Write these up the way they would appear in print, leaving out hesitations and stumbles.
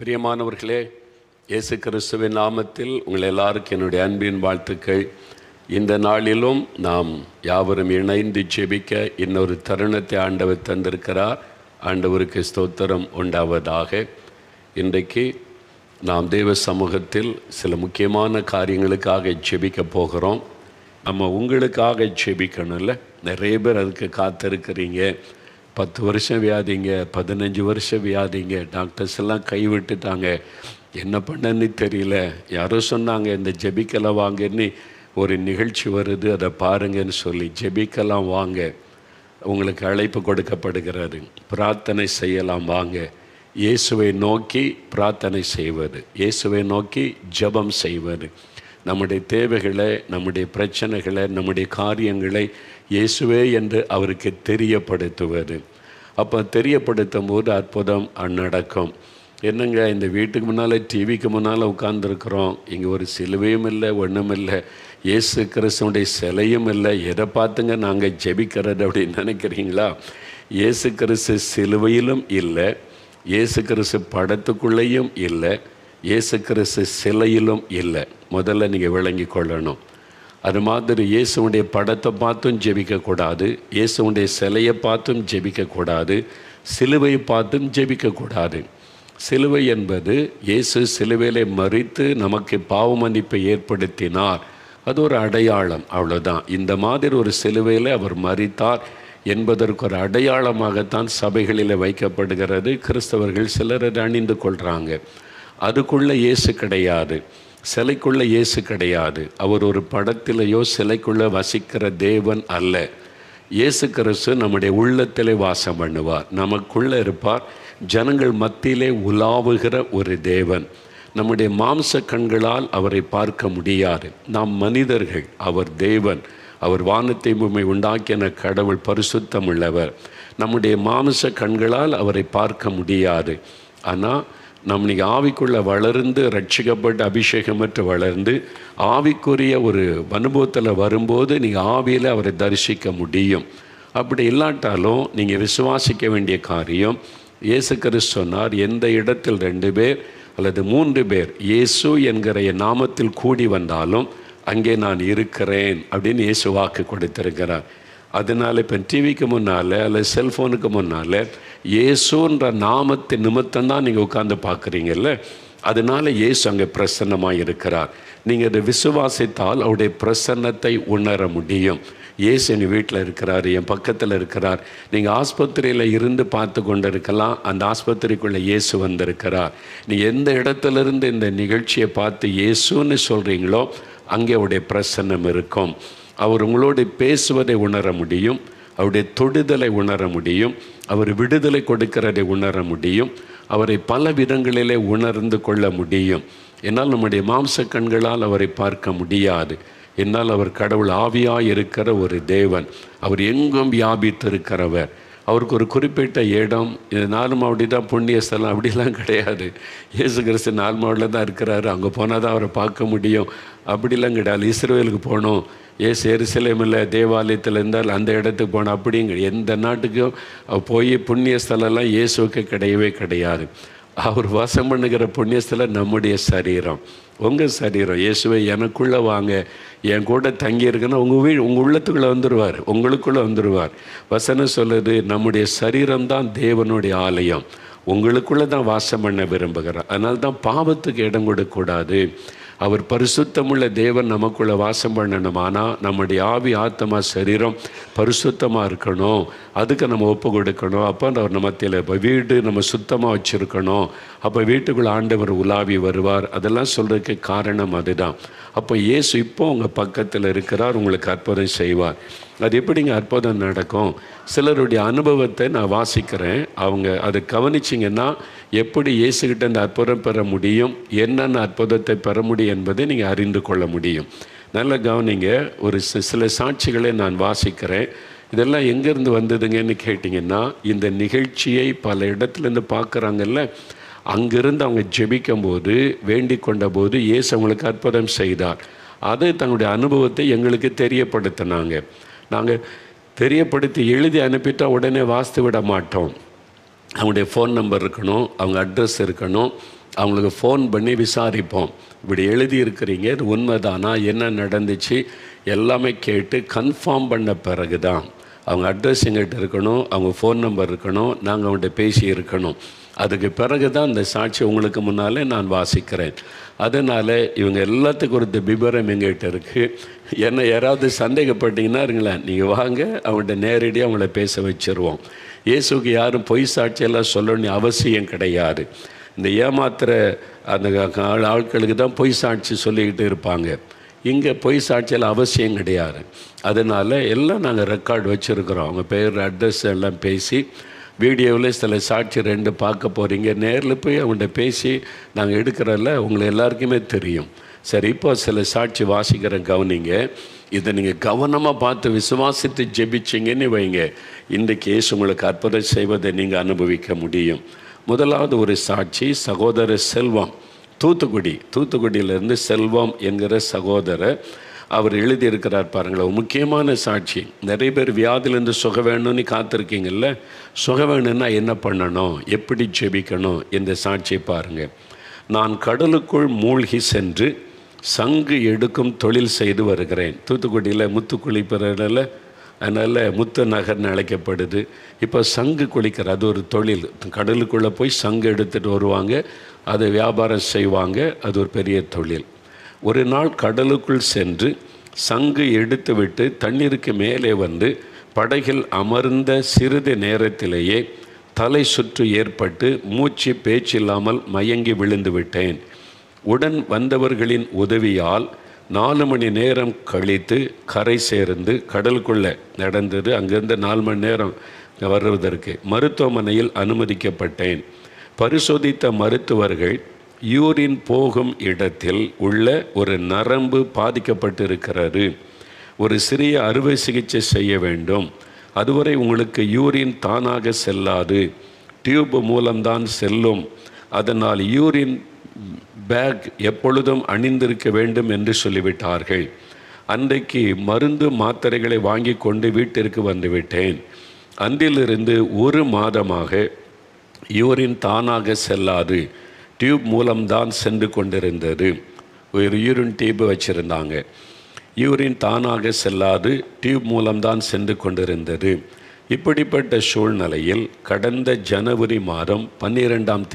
பிரியமானவர்களே, இயேசு கிறிஸ்துவின் நாமத்தில் உங்கள் எல்லாருக்கும் என்னுடைய அன்பின் வாழ்த்துக்கள். இந்த நாளிலும் நாம் யாவரும் இணைந்து ஜெபிக்க இன்னொரு தருணத்தை ஆண்டவர் தந்திருக்கிறார். ஆண்டவருக்கு ஸ்தோத்திரம் உண்டாவதாக. இன்றைக்கு நாம் தேவ சமூகத்தில் சில முக்கியமான காரியங்களுக்காக ஜெபிக்க போகிறோம். நம்ம உங்களுக்காக ஜெபிக்கணும்ல, நிறைய பேர் அதுக்கு காத்திருக்கிறீங்க. 10 வருஷம் வியாதிங்க, 15 வருஷம் வியாதிங்க, டாக்டர்ஸ் எல்லாம் கைவிட்டுட்டாங்க, என்ன பண்ணன்னு தெரியல. யாரோ சொன்னாங்க இந்த ஜெபிக்கலாம் வாங்கன்னு ஒரு நிகழ்ச்சி வருது, அதை பாருங்கன்னு சொல்லி ஜெபிக்கலாம் வாங்க. உங்களுக்கு அழைப்பு கொடுக்கப்படுகிறது. பிரார்த்தனை செய்யலாம் வாங்க. இயேசுவை நோக்கி பிரார்த்தனை செய்வது, இயேசுவை நோக்கி ஜெபம் செய்வது, நம்முடைய தேவைகளை, நம்முடைய பிரச்சனைகளை, நம்முடைய காரியங்களை இயேசுவே என்று அவருக்கு தெரியப்படுத்துவது. அப்போ தெரியப்படுத்தும் போது அற்புதம் நடக்கும். என்னங்க, இந்த வீட்டுக்கு முன்னால் டிவிக்கு முன்னால் உட்கார்ந்துருக்குறோம், இங்கே ஒரு சிலுவையும் இல்லை, ஒன்றும் இல்லை, இயேசு கிறிஸ்துவனுடைய சிலையும் இல்லை, எதை பார்த்துங்க நாங்கள் ஜெபிக்கிறது அப்படின்னு நினைக்கிறீங்களா? இயேசு கிறிஸ்து சிலுவையிலும் இல்லை, இயேசு கிறிஸ்து படத்துக்குள்ளேயும் இல்லை, இயேசு கிறிஸ்து சிலையிலும் இல்லை. முதல்ல நீங்கள் விளங்கி கொள்ளணும். அது மாதிரி இயேசுடைய படத்தை பார்த்தும் ஜெபிக்கக்கூடாது, இயேசுடைய சிலையை பார்த்தும் ஜெபிக்கக்கூடாது, சிலுவையை பார்த்தும் ஜெபிக்கக்கூடாது. சிலுவை என்பது இயேசு சிலுவையிலே மரித்து நமக்கு பாவ மன்னிப்பை ஏற்படுத்தினார், அது ஒரு அடையாளம், அவ்வளோதான். இந்த மாதிரி ஒரு சிலுவையில் அவர் மரித்தார் என்பதற்கு ஒரு அடையாளமாகத்தான் சபைகளில் வைக்கப்படுகிறது. கிறிஸ்தவர்கள் சிலர் அதை அணிந்து கொள்கிறாங்க. அதுக்குள்ளே இயேசு கிடையாது, சிலைக்குள்ளே இயேசு கிடையாது. அவர் ஒரு படத்திலேயோ சிலைக்குள்ளே வசிக்கிற தேவன் அல்ல. இயேசு கிறிஸ்து நம்முடைய உள்ளத்திலே வாசம் பண்ணுவார், நமக்குள்ளே இருப்பார், ஜனங்கள் மத்தியிலே உலாவுகிற ஒரு தேவன். நம்முடைய மாம்ச கண்களால் அவரை பார்க்க முடியாது. நாம் மனிதர்கள், அவர் தேவன், அவர் வானத்தை பூமி உண்டாக்கின கடவுள், பரிசுத்தம் உள்ளவர். நம்முடைய மாம்ச கண்களால் அவரை பார்க்க முடியாது. ஆனால் நம் நீங்கள் ஆவிக்குள்ளே வளர்ந்து ரட்சிக்கப்பட்டு அபிஷேகமற்று வளர்ந்து ஆவிக்குரிய ஒரு அனுபவத்தில் வரும்போது நீங்கள் ஆவியில் அவரை தரிசிக்க முடியும். அப்படி இல்லாட்டாலும் நீங்கள் விசுவாசிக்க வேண்டிய காரியம், இயேசு கிறிஸ்து சொன்னார், எந்த இடத்தில் 2 பேர் அல்லது 3 பேர் இயேசு என்கிற என் நாமத்தில் கூடி வந்தாலும் அங்கே நான் இருக்கிறேன் அப்படின்னு இயேசு வாக்கு கொடுத்திருக்கிறார். அதனால் இப்போ டிவிக்கு முன்னால் அல்லது செல்ஃபோனுக்கு முன்னால் இயேசுன்ற நாமத்தின் நிமித்தம்தான் நீங்கள் உட்கார்ந்து பார்க்குறீங்கல்ல, அதனால் இயேசு அங்கே பிரசன்னமாக இருக்கிறார். நீங்கள் அதை விசுவாசித்தால் அவருடைய பிரசன்னத்தை உணர முடியும். இயேசு என் வீட்டில் இருக்கிறார், என் பக்கத்தில் இருக்கிறார். நீங்கள் ஆஸ்பத்திரியில் இருந்து பார்த்து கொண்டு இருக்கலாம், அந்த ஆஸ்பத்திரிக்குள்ளே இயேசு வந்திருக்கிறார். நீங்கள் எந்த இடத்துலேருந்து இந்த நிகழ்ச்சியை பார்த்து இயேசுன்னு சொல்கிறீங்களோ அங்கே அவருடைய பிரசன்னம் இருக்கும். அவர் உங்களோடு பேசுவதை உணர முடியும், அவருடைய தொடுதலை உணர முடியும், அவர் விடுதலை கொடுக்கிறதை உணர முடியும், அவரை பல விதங்களிலே உணர்ந்து கொள்ள முடியும். என்னால் நம்முடைய மாம்ச கண்களால் அவரை பார்க்க முடியாது. என்னால் அவர் கடவுள் ஆவியாய் இருக்கிற ஒரு தேவன், அவர் எங்கும் வியாபித்திருக்கிறவர். அவருக்கு ஒரு குறிப்பிட்ட இடம், இது 4 மாவடி தான் புண்ணிய ஸ்தலம் அப்படிலாம் கிடையாது. இயேசு கிறிஸ்து 4 மாவட்டில் தான் இருக்கிறாரு, அங்கே போனால் தான் அவரை பார்க்க முடியும் அப்படிலாம் கிடையாது. இஸ்ரவேலுக்கு போகணும், ஏசு எருசலேமில் தேவாலயத்தில் இருந்தால் அந்த இடத்துக்கு போனோம் அப்படிங்க எந்த நாட்டுக்கும் போய் புண்ணிய ஸ்தலம்லாம் இயேசுக்கு கிடையவே கிடையாது. அவர் வாசம் பண்ணுகிற புண்ணியஸ்தலம் நம்முடைய சரீரம், உங்கள் சரீரம். இயேசுவை எனக்குள்ளே வாங்க, என் கூட தங்கி இருக்குன்னா உங்கள் உள்ளத்துக்குள்ளே வந்துடுவார், உங்களுக்குள்ளே வந்துடுவார். வசனம் சொல்லுது, நம்முடைய சரீரம்தான் தேவனுடைய ஆலயம், உங்களுக்குள்ளே தான் வாசம் பண்ண விரும்புகிறார். அதனால தான் பாவத்துக்கு இடம் கொடுக்கக்கூடாது. அவர் பரிசுத்தமுள்ள தேவன் நமக்குள்ளே வாசம் பண்ணணும். ஆனால் நம்முடைய ஆவி, ஆத்மா, சரீரம் பரிசுத்தமாக இருக்கணும், அதுக்கு நம்ம ஒப்பு கொடுக்கணும். அப்போ அவர் மத்தியில் வீடு நம்ம சுத்தமாக வச்சுருக்கணும். அப்போ வீட்டுக்குள்ளே ஆண்டவர் உலாவி வருவார். அதெல்லாம் சொல்கிறதுக்கு காரணம் அதுதான். அப்போ இயேசு இப்போ உங்கள் பக்கத்தில் இருக்கிறார், உங்களுக்கு அற்புதம் செய்வார். அது எப்படிங்க அற்புதம் நடக்கும்? சிலருடைய அனுபவத்தை நான் வாசிக்கிறேன், அவங்க அதை கவனிச்சிங்கன்னா எப்படி இயேசுகிட்ட அந்த அற்புதம் பெற முடியும், என்னென்ன அற்புதத்தை பெற முடியும் என்பதை நீங்கள் அறிந்து கொள்ள முடியும். நல்ல கவனிங்க. ஒரு சில சாட்சிகளை நான் வாசிக்கிறேன். இதெல்லாம் எங்கேருந்து வந்ததுங்கன்னு கேட்டிங்கன்னா, இந்த நிகழ்ச்சியை பல இடத்துலேருந்து பார்க்குறாங்கல்ல, அங்கிருந்து அவங்க ஜெபிக்கும்போது வேண்டிக் கொண்ட போது இயேசு அவங்களுக்கு அற்புதம் செய்தார். அதை தங்களுடைய அனுபவத்தை எங்களுக்கு தெரியப்படுத்தினாங்க. நாங்கள் தெரியப்படுத்தி எழுதி அனுப்பிட்டால் உடனே வாசித்து விட மாட்டோம். அவங்களுடைய ஃபோன் நம்பர் இருக்கணும், அவங்க அட்ரஸ் இருக்கணும், அவங்களுக்கு ஃபோன் பண்ணி விசாரிப்போம். இப்படி எழுதியிருக்கிறீங்க, இது உண்மைதானா, என்ன நடந்துச்சு எல்லாமே கேட்டு கன்ஃபார்ம் பண்ண பிறகு தான் அவங்க அட்ரஸ் எங்கிட்ட இருக்கணும், அவங்க ஃபோன் நம்பர் இருக்கணும், நாங்கள் அவங்கள்ட்ட பேசி இருக்கணும். அதுக்கு பிறகு தான் இந்த சாட்சி உங்களுக்கு முன்னாலே நான் வாசிக்கிறேன். அதனால் இவங்க எல்லாத்துக்கும் ஒரு விபரம் எங்கிட்ட இருக்குது. என்ன யாராவது சந்தேகப்பட்டீங்கன்னா இருங்களேன், நீங்கள் வாங்க, அவங்கள்ட்ட நேரடியாக அவங்கள பேச வச்சுருவோம். இயேசுக்கு யாரும் பொய் சாட்சியெல்லாம் சொல்லணும்னு அவசியம் கிடையாது. இந்த ஏமாத்துகிற அந்த ஆட்களுக்கு தான் பொய் சாட்சி சொல்லிக்கிட்டு இருப்பாங்க. இங்கே பொய் சாட்சியில் அவசியம் கிடையாது. அதனால் எல்லாம் நாங்கள் ரெக்கார்டு வச்சுருக்குறோம். அவங்க பேர், அட்ரஸ் எல்லாம் பேசி வீடியோவில் சில சாட்சி 2 பார்க்க போகிறீங்க. நேரில் போய் அவங்கள்ட்ட பேசி நாங்கள் எடுக்கிறதில்ல, உங்களை எல்லாருக்குமே தெரியும். சரி, இப்போ சில சாட்சி வாசிக்கிற கவனிங்க. இதை நீங்கள் கவனமாக பார்த்து விசுவாசித்து ஜெபிச்சிங்கன்னு வைங்க, இன்றைக்கு இயேசு உங்களுக்கு அற்புதம் செய்வதை நீங்கள் அனுபவிக்க முடியும். முதலாவது ஒரு சாட்சி, சகோதரர் செல்வம், தூத்துக்குடியிலேருந்து செல்வம் என்கிற சகோதரர் அவர் எழுதியிருக்கிறார். பாருங்களேன், முக்கியமான சாட்சி. நிறைய பேர் வியாதியிலேருந்து சுகம் வேணும்னு காத்திருக்கீங்கள்ல, சுகம் வேணும்னா என்ன பண்ணணும், எப்படி ஜெபிக்கணும், இந்த சாட்சியை பாருங்கள். நான் கடலுக்குள் மூழ்கி சென்று சங்கு எடுக்கும் தொழில் செய்து வருகிறேன். தூத்துக்குடியில் முத்து குளிப்பதில், அதனால் முத்து நகர்னு அழைக்கப்படுது. இப்போ சங்கு குளிக்கிற அது ஒரு தொழில். கடலுக்குள்ளே போய் சங்கு எடுத்துகிட்டு வருவாங்க, அதை வியாபாரம் செய்வாங்க. அது ஒரு பெரிய தொழில். ஒரு நாள் கடலுக்குள் சென்று சங்கு எடுத்து விட்டு தண்ணீருக்கு மேலே வந்து படகில் அமர்ந்த சிறிது நேரத்திலேயே தலை சுற்று ஏற்பட்டு மூச்சு பேச்சில்லாமல் மயங்கி விழுந்து விட்டேன். உடன் வந்தவர்களின் உதவியால் 4 மணி நேரம் கழித்து கரை சேர்ந்து, கடலுக்குள்ளே நடந்தது, அங்கேருந்து 4 மணி நேரம் வருவதற்கு மருத்துவமனையில் அனுமதிக்கப்பட்டேன். பரிசோதித்த மருத்துவர்கள் யூரின் போகும் இடத்தில் உள்ள ஒரு நரம்பு பாதிக்கப்பட்டிருக்கிறது, ஒரு சிறிய அறுவை சிகிச்சை செய்ய வேண்டும், அதுவரை உங்களுக்கு யூரின் தானாக செல்லாது, டியூப் மூலம்தான் செல்லும், அதனால் யூரின் பேக் எப்பொழுதும் அணிந்திருக்க வேண்டும் என்று சொல்லிவிட்டார்கள். அன்றைக்கு மருந்து மாத்திரைகளை வாங்கி கொண்டு வீட்டிற்கு வந்துவிட்டேன். அன்றிலிருந்து 1 மாதமாக யூரின் தானாக செல்லாது, டியூப் மூலம்தான் சென்று கொண்டிருந்தது. ஒரு யூரின் டியூப் வச்சுருந்தாங்க. யூரின் தானாக செல்லாது, டியூப் மூலம்தான் சென்று கொண்டிருந்தது. இப்படிப்பட்ட சூழ்நிலையில் கடந்த ஜனவரி மாதம் 12ஆம்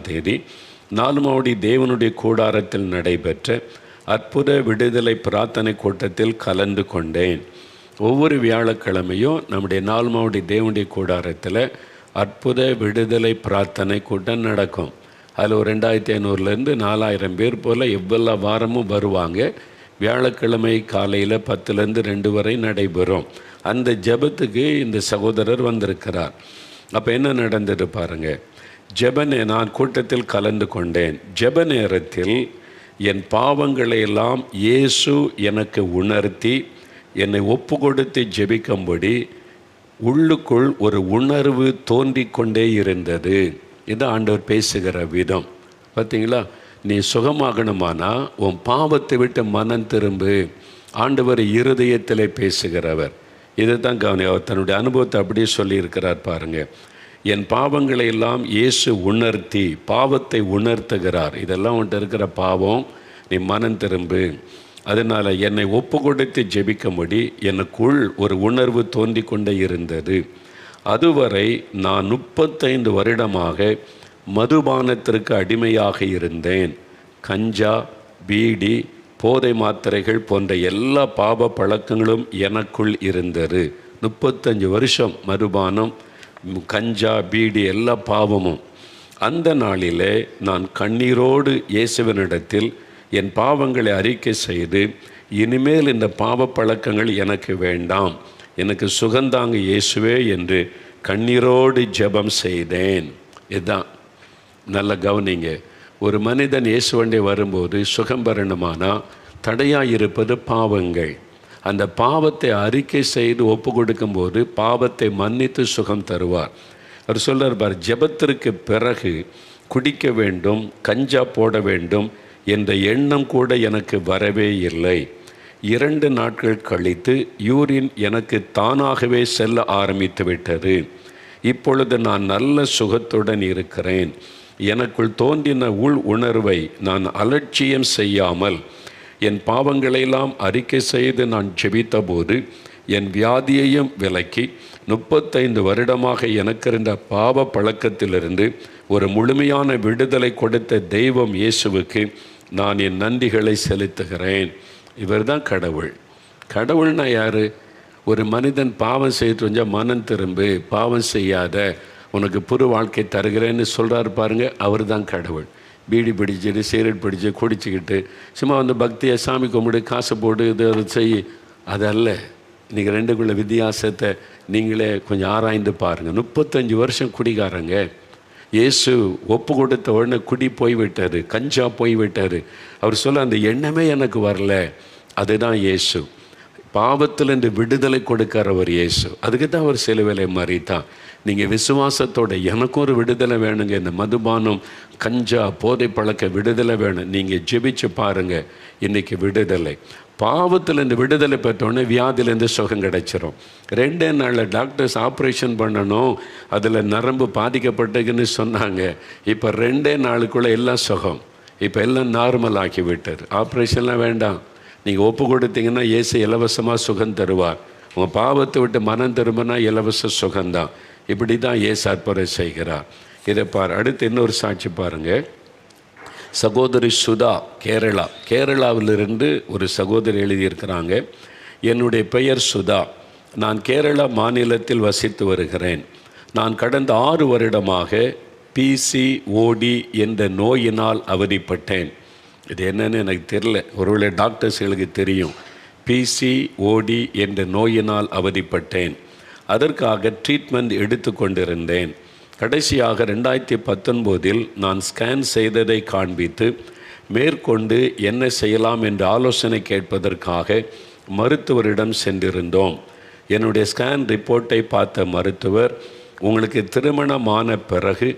தேதி நாலுமாவடி தேவனுடைய கூடாரத்தில் நடைபெற்ற அற்புத விடுதலை பிரார்த்தனை கூட்டத்தில் கலந்து கொண்டேன். ஒவ்வொரு வியாழக்கிழமையும் நம்முடைய நாலுமாவடி தேவனுடைய கூடாரத்தில் அற்புத விடுதலை பிரார்த்தனை கூட்டம் நடக்கும். அதில் ஒரு 2500லேருந்து 4000 பேர் போல் எவ்வளோ வாரமும் வருவாங்க. வியாழக்கிழமை காலையில் 10லேருந்து 2 வரை நடைபெறும். அந்த ஜெபத்துக்கு இந்த சகோதரர் வந்திருக்கிறார். அப்போ என்ன நடந்தது பாருங்கள். நான் கூட்டத்தில் கலந்து கொண்டேன். ஜெப நேரத்தில் என் பாவங்களை எல்லாம் இயேசு எனக்கு உணர்த்தி என்னை ஒப்பு கொடுத்து ஜெபிக்கும்படி உள்ளுக்குள் ஒரு உணர்வு தோன்றி கொண்டே இருந்தது. இது ஆண்டவர் பேசுகிற விதம். பார்த்தீங்களா, நீ சுகமாகணுமானா உன் பாவத்தை விட்டு மனம் திரும்பு. ஆண்டவர் இருதயத்தில் பேசுகிறவர். இதை தான் கவனி. அவர் தன்னுடைய அனுபவத்தை அப்படியே சொல்லியிருக்கிறார் பாருங்கள். என் பாவங்களை எல்லாம் இயேசு உணர்த்தி பாவத்தை உணர்த்துகிறார். இதெல்லாம் உன்ட்டு இருக்கிற பாவம், நீ மனம் திரும்பு. அதனால் என்னை ஒப்பு கொடுத்து ஜெபிக்கும்படி எனக்குள் ஒரு உணர்வு தோன்றி கொண்டே இருந்தது. அதுவரை நான் 35 வருடமாக மதுபானத்திற்கு அடிமையாக இருந்தேன். கஞ்சா, பீடி, போதை மாத்திரைகள் போன்ற எல்லா பாவ பழக்கங்களும் எனக்குள் இருந்தது. 35 வருஷம் மதுபானம், கஞ்சா, பீடி, எல்லா பாவமும். அந்த நாளிலே நான் கண்ணீரோடு இயேசுவினிடத்தில் என் பாவங்களை அறிக்கை செய்து, இனிமேல் இந்த பாவ பழக்கங்கள் எனக்கு வேண்டாம், எனக்கு சுகந்தாங்க இயேசுவே என்று கண்ணீரோடு ஜெபம் செய்தேன். இதுதான் நல்ல கவனிங்க. ஒரு மனிதன் இயேசுவண்டே வரும்போது சுகம் பெறணுமானா தடையாக இருப்பது பாவங்கள். அந்த பாவத்தை அறிக்கை செய்து ஒப்பு கொடுக்கும்போது பாவத்தை மன்னித்து சுகம் தருவார். அவர் சொல்கிறார் பார், ஜெபத்திற்கு பிறகு குடிக்க வேண்டும், கஞ்சா போட வேண்டும் என்ற எண்ணம் கூட எனக்கு வரவே இல்லை. 2 நாட்கள் கழித்து யூரின் எனக்கு தானாகவே செல்ல ஆரம்பித்து விட்டது. இப்பொழுது நான் நல்ல சுகத்துடன் இருக்கிறேன். எனக்குள் தோன்றின உள் உணர்வை நான் அலட்சியம் செய்யாமல் என் பாவங்களையெல்லாம் அறிக்கை செய்து நான் ஜெபித்தபோது என் வியாதியையும் விலக்கி 35 வருடமாக எனக்கு இருந்த பாவ பழக்கத்திலிருந்து ஒரு முழுமையான விடுதலை கொடுத்த தெய்வம் இயேசுவுக்கு நான் என் நன்றிகளை செலுத்துகிறேன். இவர் தான் கடவுள். கடவுள்னா யார்? ஒரு மனிதன் பாவம் செய்துட்டு வந்தால் மனம் திரும்பு, பாவம் செய்யாத, உனக்கு புது வாழ்க்கை தருகிறேன்னு சொல்கிறாரு பாருங்க, அவர் தான் கடவுள். பீடி பிடிச்சிட்டு சிகரெட் பிடிச்சி குடிச்சிக்கிட்டு சும்மா வந்து பக்தியை சாமி கும்பிடு, காசு போடு, இது செய், அதல்ல. இன்றைக்கி ரெண்டுக்குள்ள வித்தியாசத்தை நீங்களே கொஞ்சம் ஆராய்ந்து பாருங்கள். 35 வருஷம் குடிகாரங்க. இயேசு ஒப்பு கொடுத்த உடனே குடி போய்விட்டார், கஞ்சா போய்விட்டார். அவர் சொல்ல அந்த எண்ணமே எனக்கு வரல. அதுதான் இயேசு. பாவத்திலிருந்து விடுதலை கொடுக்கிறவர் இயேசு. அதுக்கு தான் அவர் சிலுவையிலே மரித்தார். நீங்கள் விசுவாசத்தோட எனக்கும் ஒரு விடுதலை வேணுங்க, இந்த மதுபானம், கஞ்சா, போதை பழக்க விடுதலை வேணும், நீங்கள் ஜெபிச்சு பாருங்கள். இன்றைக்கி விடுதலை, பாவத்திலேருந்து விடுதலை பெற்றோன்னே வியாதியிலேருந்து சுகம் கிடைச்சிரும். 2 நாளில் டாக்டர்ஸ் ஆப்ரேஷன் பண்ணணும், அதில் நரம்பு பாதிக்கப்பட்டதுன்னு சொன்னாங்க. இப்போ 2 நாளுக்குள்ளே எல்லாம் சுகம். இப்போ எல்லாம் நார்மல் ஆக்கி விட்டார். ஆப்ரேஷன்லாம் வேண்டாம். நீங்கள் ஒப்பு கொடுத்தீங்கன்னா இயேசு இலவசமாக சுகம் தருவார். உங்கள் பாவத்தை விட்டு மனம் திரும்பினா இலவச சுகம்தான். இப்படி தான் இயேசு அற்புதம் செய்கிறார். இதை பார். அடுத்து இன்னொரு சாட்சி பாருங்கள். சகோதரி சுதா, கேரளாவிலிருந்து ஒரு சகோதரி எழுதியிருக்கிறாங்க. என்னுடைய பெயர் சுதா. நான் கேரளா மாநிலத்தில் வசித்து வருகிறேன். நான் கடந்த 6 வருடமாக PCOD என்ற நோயினால் அவதிப்பட்டேன். இது என்னன்னு எனக்கு தெரியல, ஒருவேளை டாக்டர்ஸ்களுக்கு தெரியும். PCOD என்ற நோயினால் அவதிப்பட்டேன். அதற்காக ட்ரீட்மெண்ட் எடுத்து கொண்டிருந்தேன். கடைசியாக 2019 நான் ஸ்கேன் செய்ததை காண்பித்து மேற்கொண்டு என்ன செய்யலாம் என்று ஆலோசனை கேட்பதற்காக மருத்துவரிடம் சென்றிருந்தோம். என்னுடைய ஸ்கேன் ரிப்போர்ட்டை பார்த்த மருத்துவர், உங்களுக்கு திருமணமான பிறகு